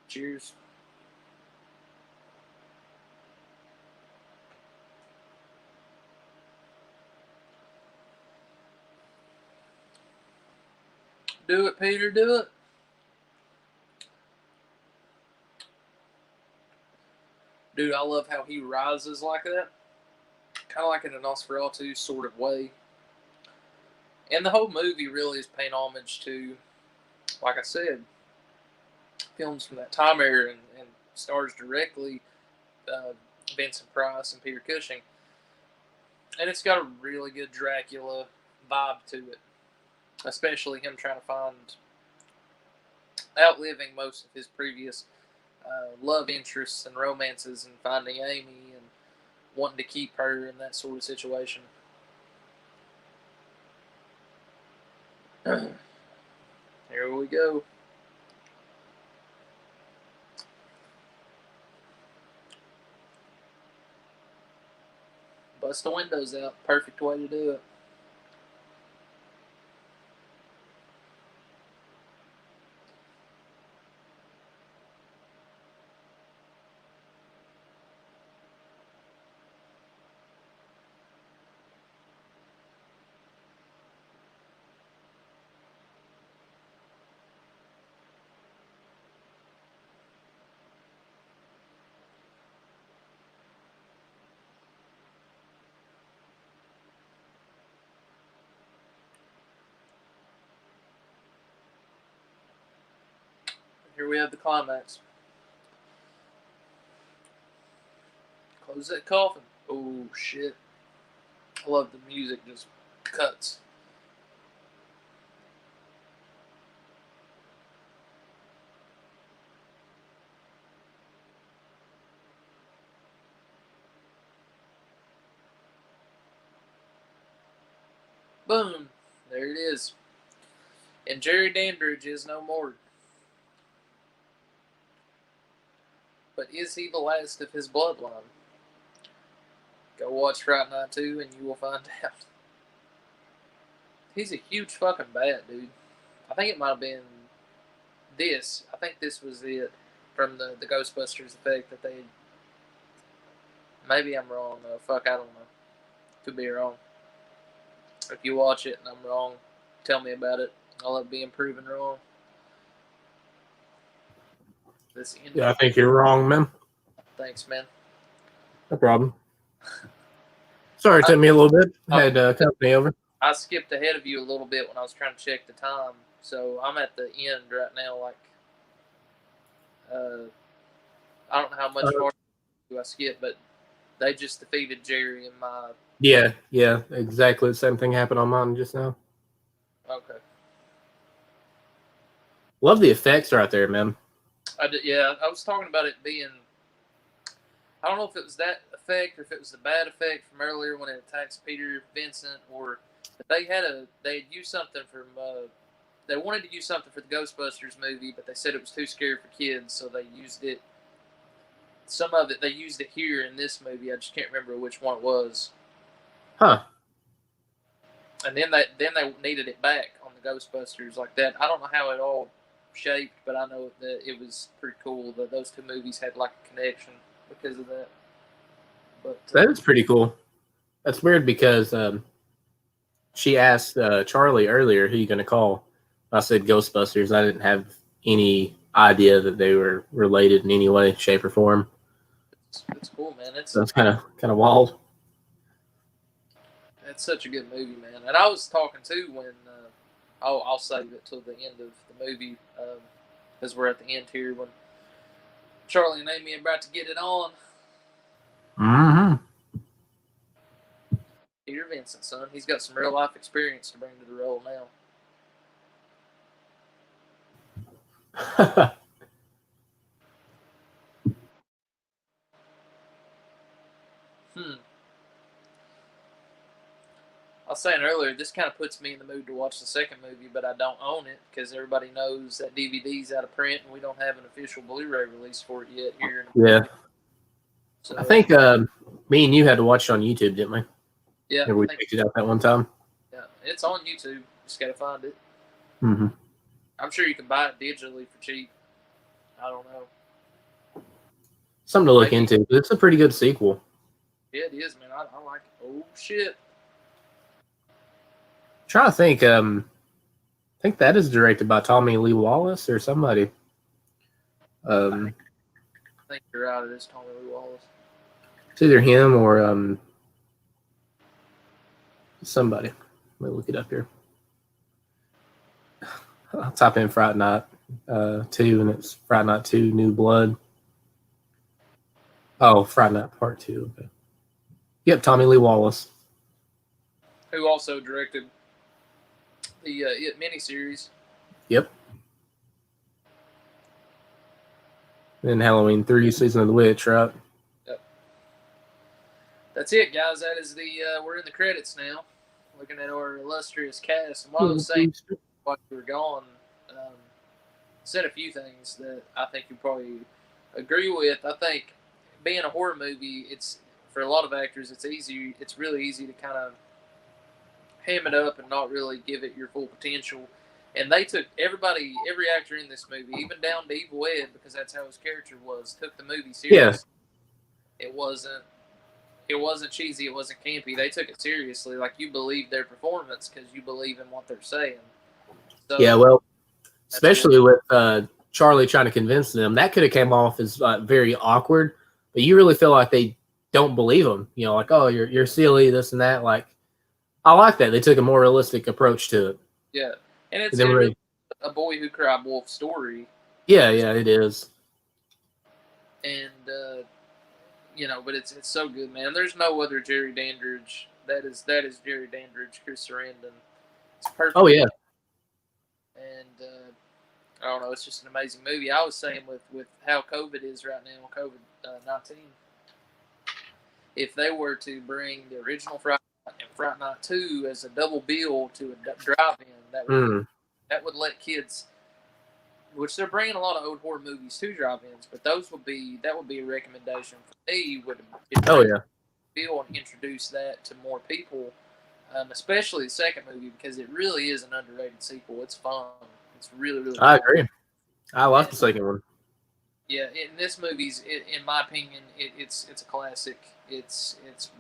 S1: Cheers. Do it, Peter, do it. Dude, I love how he rises like that. Kind of like in a Nosferatu sort of way. And the whole movie really is paying homage to, like I said, films from that time era and stars directly Vincent Price and Peter Cushing. And it's got a really good Dracula vibe to it. Especially him trying to find, outliving most of his previous love interests and romances and finding Amy and wanting to keep her in that sort of situation. Here we go. Bust the windows out. Perfect way to do it. Here we have the climax. Close that coffin. Oh, shit. I love the music just cuts. Boom. There it is. And Jerry Dandridge is no more. But is he the last of his bloodline? Go watch Fright Night 2 and you will find out. He's a huge fucking bat, dude. I think it might have been this. I think this was it from the Ghostbusters effect that they. Maybe I'm wrong though. Fuck, I don't know. Could be wrong. If you watch it and I'm wrong, tell me about it. I love being proven wrong. This
S2: Yeah, I think you're wrong, man.
S1: Thanks, man.
S2: No problem. Sorry, it took me a little bit. I had company over.
S1: I skipped ahead of you a little bit when I was trying to check the time, so I'm at the end right now. Like, I don't know how much more I skipped, but they just defeated Jerry and my.
S2: Yeah, exactly. The same thing happened on mine just now.
S1: Okay.
S2: Love the effects right there, man.
S1: Yeah, I was talking about it being. I don't know if it was that effect or if it was the bad effect from earlier when it attacks Peter Vincent, or they had used something from. They wanted to use something for the Ghostbusters movie, but they said it was too scary for kids, so they used it. Some of it they used it here in this movie. I just can't remember which one it was.
S2: Huh.
S1: And then they needed it back on the Ghostbusters like that. I don't know how it all shaped, but I know that it was pretty cool that those two movies had like a connection because of that. But
S2: that is pretty cool. That's weird because she asked Charlie earlier, who you going to call? I said Ghostbusters. I didn't have any idea that they were related in any way, shape, or form.
S1: It's cool, man.
S2: That's kind of wild.
S1: It's such a good movie, man. And I was talking too when I'll save it till the end of the movie because we're at the end here when Charlie and Amy are about to get it on.
S2: Mm-hmm.
S1: Peter Vincent, son. He's got some real life experience to bring to the role now. I was saying earlier, this kind of puts me in the mood to watch the second movie, but I don't own it because everybody knows that DVD's out of print and we don't have an official Blu-ray release for it yet here.
S2: Yeah.
S1: So,
S2: I think me and you had to watch it on YouTube, didn't we?
S1: Yeah.
S2: Or we picked it up that one time.
S1: Yeah, it's on YouTube. Just gotta find it.
S2: Mm-hmm.
S1: I'm sure you can buy it digitally for cheap. I don't know.
S2: Something to look into. It's a pretty good sequel.
S1: Yeah, it is, man. I like it. Oh shit.
S2: Trying to think. I think that is directed by Tommy Lee Wallace or somebody.
S1: I think you're right. It is Tommy Lee Wallace.
S2: It's either him or somebody. Let me look it up here. I'll type in Fright Night 2, and it's Fright Night 2 New Blood. Oh, Fright Night Part 2. Okay. Yep, Tommy Lee Wallace.
S1: Who also directed the It miniseries.
S2: Yep. And Halloween 3, Season of the Witch, right?
S1: Yep. That's it, guys. That is we're in the credits now. Looking at our illustrious cast. And while I was saying while you were gone, said a few things that I think you probably agree with. I think being a horror movie, it's for a lot of actors, it's easy. It's really easy to kind of ham it up and not really give it your full potential. And they took every actor in this movie, even down to Evil Ed, because that's how his character was, took the movie serious. Yeah. It wasn't cheesy. It wasn't campy. They took it seriously. Like, you believe their performance because you believe in what they're saying. So,
S2: yeah, well, especially with Charlie trying to convince them, that could have came off as very awkward. But you really feel like they don't believe him. You know, like, oh, you're silly, this and that. Like, I like that. They took a more realistic approach to it.
S1: Yeah, and it's really a boy who cried wolf story.
S2: Yeah, it is.
S1: And you know, but it's so good, man. There's no other Jerry Dandridge. That is Jerry Dandridge, Chris Sarandon. It's perfect.
S2: Oh yeah.
S1: And I don't know. It's just an amazing movie. I was saying with how COVID is right now, COVID-19. If they were to bring the original Fright Night and Fright Night 2 as a double bill to a drive-in, that would let kids, which they're bringing a lot of old horror movies to drive-ins, but that would be a recommendation for me. Bill and introduce that to more people, especially the second movie, because it really is an underrated sequel. It's fun. It's really fun.
S2: I agree. I like the second one.
S1: Yeah, and this movie's, in my opinion, it's a classic. It's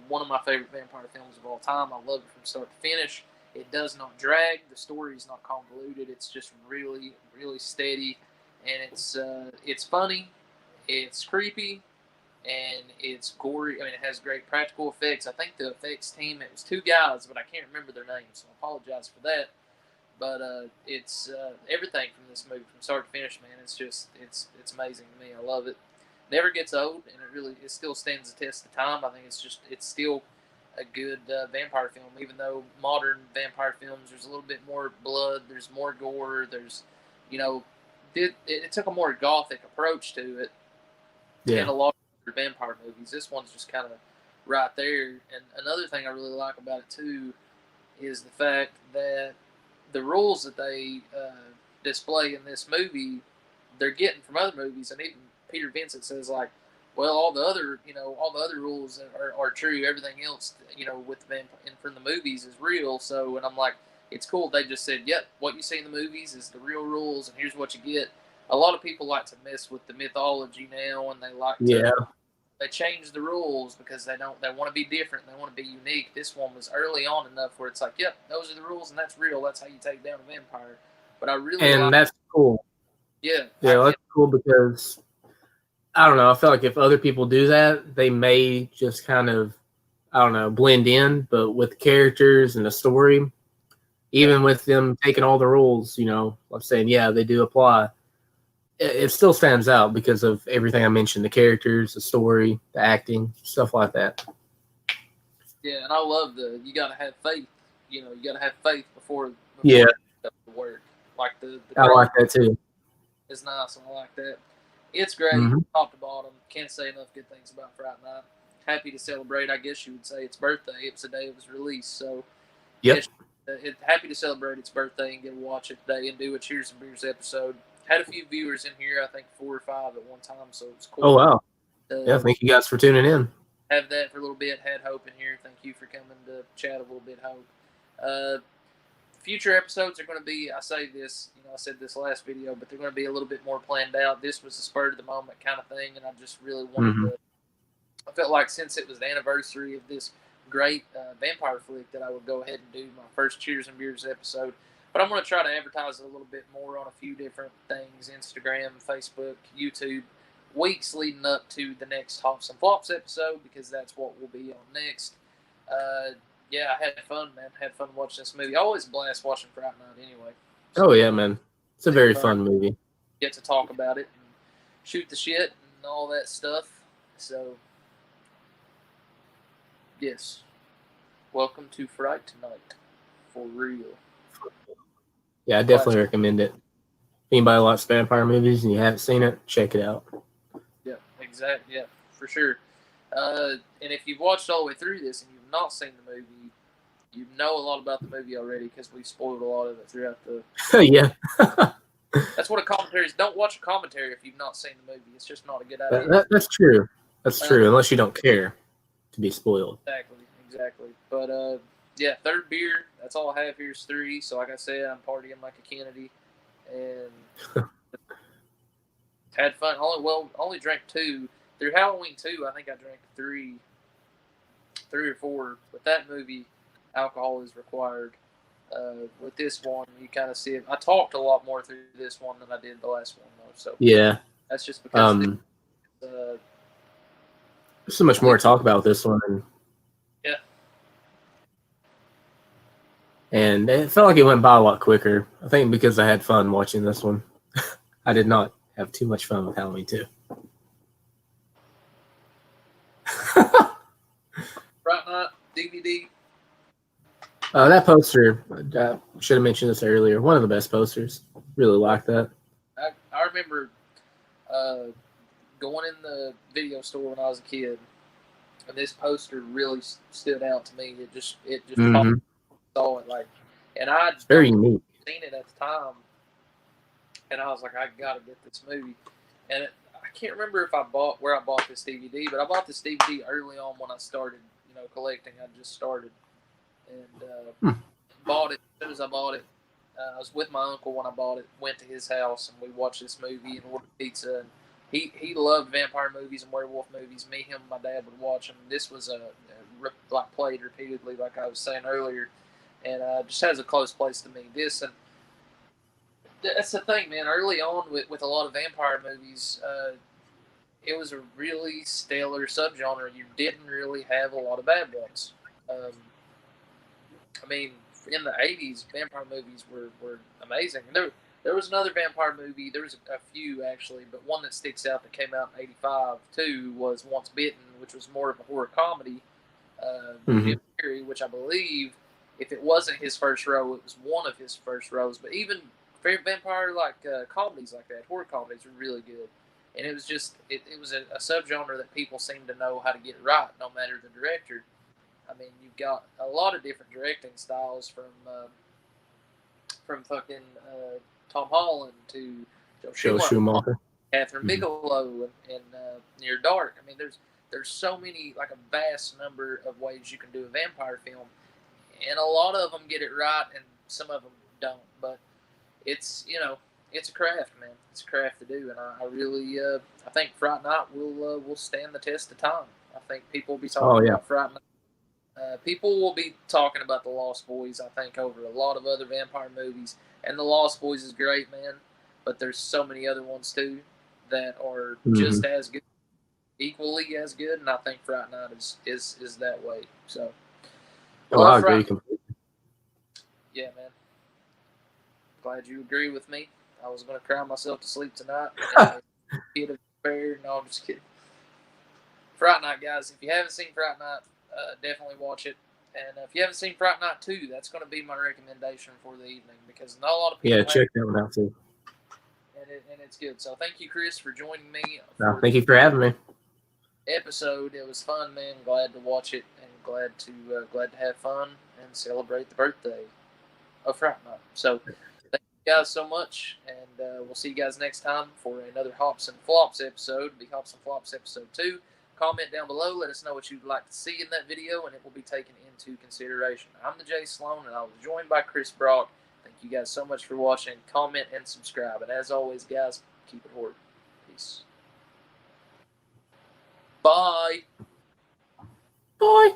S1: one of my favorite vampire films of all time. I love it from start to finish. It does not drag. The story is not convoluted. It's just really steady, and it's funny, it's creepy, and it's gory. I mean, it has great practical effects. I think the effects team, it was 2 guys, but I can't remember their names, so I apologize for that. But it's everything from this movie, from start to finish, man. It's amazing to me. I love it. Never gets old, and it still stands the test of time. I think it's still a good vampire film, even though modern vampire films, there's a little bit more blood, there's more gore, there's, it took a more gothic approach to it.
S2: Yeah.
S1: And a lot of vampire movies. This one's just kind of right there. And another thing I really like about it too is the fact that the rules that they display in this movie, they're getting from other movies, and even Peter Vincent says, like, well, all the other rules are true. Everything else, with them and from the movies is real. So, and I'm like, it's cool. They just said, yep, what you see in the movies is the real rules, and here's what you get. A lot of people like to mess with the mythology now, and they like to, they change the rules because they want to be different. They want to be unique. This one was early on enough where it's like, yep, those are the rules, and that's real. That's how you take down a vampire. But I really
S2: that's cool.
S1: Yeah.
S2: Yeah, that's cool because, I don't know, I feel like if other people do that, they may just kind of, I don't know, blend in. But with characters and the story, even with them taking all the rules, I'm saying, yeah, they do apply. It still stands out because of everything I mentioned, the characters, the story, the acting, stuff like that.
S1: Yeah, and I love you got to have faith. You got to have faith before
S2: yeah.
S1: It does work. Like the
S2: I like that too.
S1: It's nice, and I like that. It's great, top to bottom. Can't say enough good things about Fright Night. Happy to celebrate, I guess you would say, its birthday. It was the day it was released, so
S2: yep.
S1: Happy to celebrate its birthday and get to watch it today and do a Cheers and Beers episode. Had a few viewers in here, I think 4 or 5 at one time, so it was cool.
S2: Oh, wow. Yeah, thank you guys for tuning in.
S1: Have that for a little bit. Had Hope in here. Thank you for coming to chat a little bit, Hope. Future episodes are going to be, I say this, I said this last video, but they're going to be a little bit more planned out. This was a spur of the moment kind of thing, and I just really wanted to, I felt like since it was the anniversary of this great vampire flick that I would go ahead and do my first Cheers and Beers episode. But I'm going to try to advertise it a little bit more on a few different things, Instagram, Facebook, YouTube, weeks leading up to the next Hops and Flops episode, because that's what we'll be on next. Yeah, I had fun, man. Had fun watching this movie. I always blast watching Fright Night anyway.
S2: So, yeah, man. It's a very fun movie.
S1: Get to talk about it and shoot the shit and all that stuff. So, yes. Welcome to Fright Night for real.
S2: Yeah, I definitely recommend it. If anybody likes vampire movies and you haven't seen it, check it out.
S1: Yeah, exactly. Yeah, for sure. And if you've watched all the way through this and you've not seen the movie, you know a lot about the movie already because we spoiled a lot of it throughout the...
S2: yeah.
S1: That's what a commentary is. Don't watch a commentary if you've not seen the movie. It's just not a good idea.
S2: That's true. That's true, unless you don't care. to be spoiled.
S1: Exactly. But yeah, third beer. That's all I have here is 3. So like I said, I'm partying like a Kennedy, and had fun. Only drank 2 through Halloween 2. I think I drank 3 or 4. With that movie, alcohol is required. With this one, you kind of see it. I talked a lot more through this one than I did the last one, though. So
S2: Yeah.
S1: that's just because
S2: there's so much more to talk about with this one.
S1: Yeah.
S2: And it felt like it went by a lot quicker. I think because I had fun watching this one. I did not have too much fun with Halloween 2.
S1: Fright Night DVD.
S2: That poster, I should have mentioned this earlier. One of the best posters. Really like that.
S1: I remember going in the video store when I was a kid, and this poster really stood out to me. It just
S2: Mm-hmm.
S1: saw it like, and I'd
S2: very unique.
S1: Seen it at the time, and I was like, I gotta get this movie. And I can't remember if I bought this DVD, but I bought this DVD early on when I started, collecting. I just started, and bought it. As soon as I bought it, I was with my uncle when I bought it. Went to his house and we watched this movie and ordered pizza. And he loved vampire movies and werewolf movies. Me, him, and my dad would watch them. This was played repeatedly, like I was saying earlier, and just has a close place to me. This and that's the thing, man. Early on with a lot of vampire movies, it was a really stellar subgenre. You didn't really have a lot of bad ones. I mean, in the 80s, vampire movies were amazing. And there was another vampire movie. There was a few, actually, but one that sticks out that came out in 85, too, was Once Bitten, which was more of a horror comedy. Jim Carrey, which I believe, if it wasn't his first role, it was one of his first roles. But even vampire comedies like that, horror comedies, were really good. And it was just it was a subgenre that people seem to know how to get right, no matter the director. I mean, you've got a lot of different directing styles from fucking Tom Holland to Joe Schumacher, Catherine Bigelow, and Near Dark. I mean, there's so many, like a vast number of ways you can do a vampire film, and a lot of them get it right, and some of them don't. But it's it's a craft, man. It's a craft to do, and I really I think Fright Night will stand the test of time. I think people will be talking about Fright Night. People will be talking about The Lost Boys, I think, over a lot of other vampire movies. And The Lost Boys is great, man. But there's so many other ones, too, that are just as good, equally as good. And I think Fright Night is that way. So,
S2: I agree completely.
S1: Yeah, man. Glad you agree with me. I was going to cry myself to sleep tonight. Kid of despair. No, I'm just kidding. Fright Night, guys. If you haven't seen Fright Night, definitely watch it. And if you haven't seen Fright Night 2, that's going to be my recommendation for the evening, because not a lot of people
S2: check that one out too.
S1: And it's good. So thank you, Chris, for joining me.
S2: Thank you for having me.
S1: Episode. It was fun, man. Glad to watch it, and glad to have fun and celebrate the birthday of Fright Night. So thank you guys so much, and we'll see you guys next time for another Hops and Flops episode. It'll be Hops and Flops episode 2. Comment down below. Let us know what you'd like to see in that video, and it will be taken into consideration. I'm the Jay Sloan, and I was joined by Chris Brock. Thank you guys so much for watching. Comment and subscribe. And as always, guys, keep it horrid. Peace. Bye.
S2: Bye.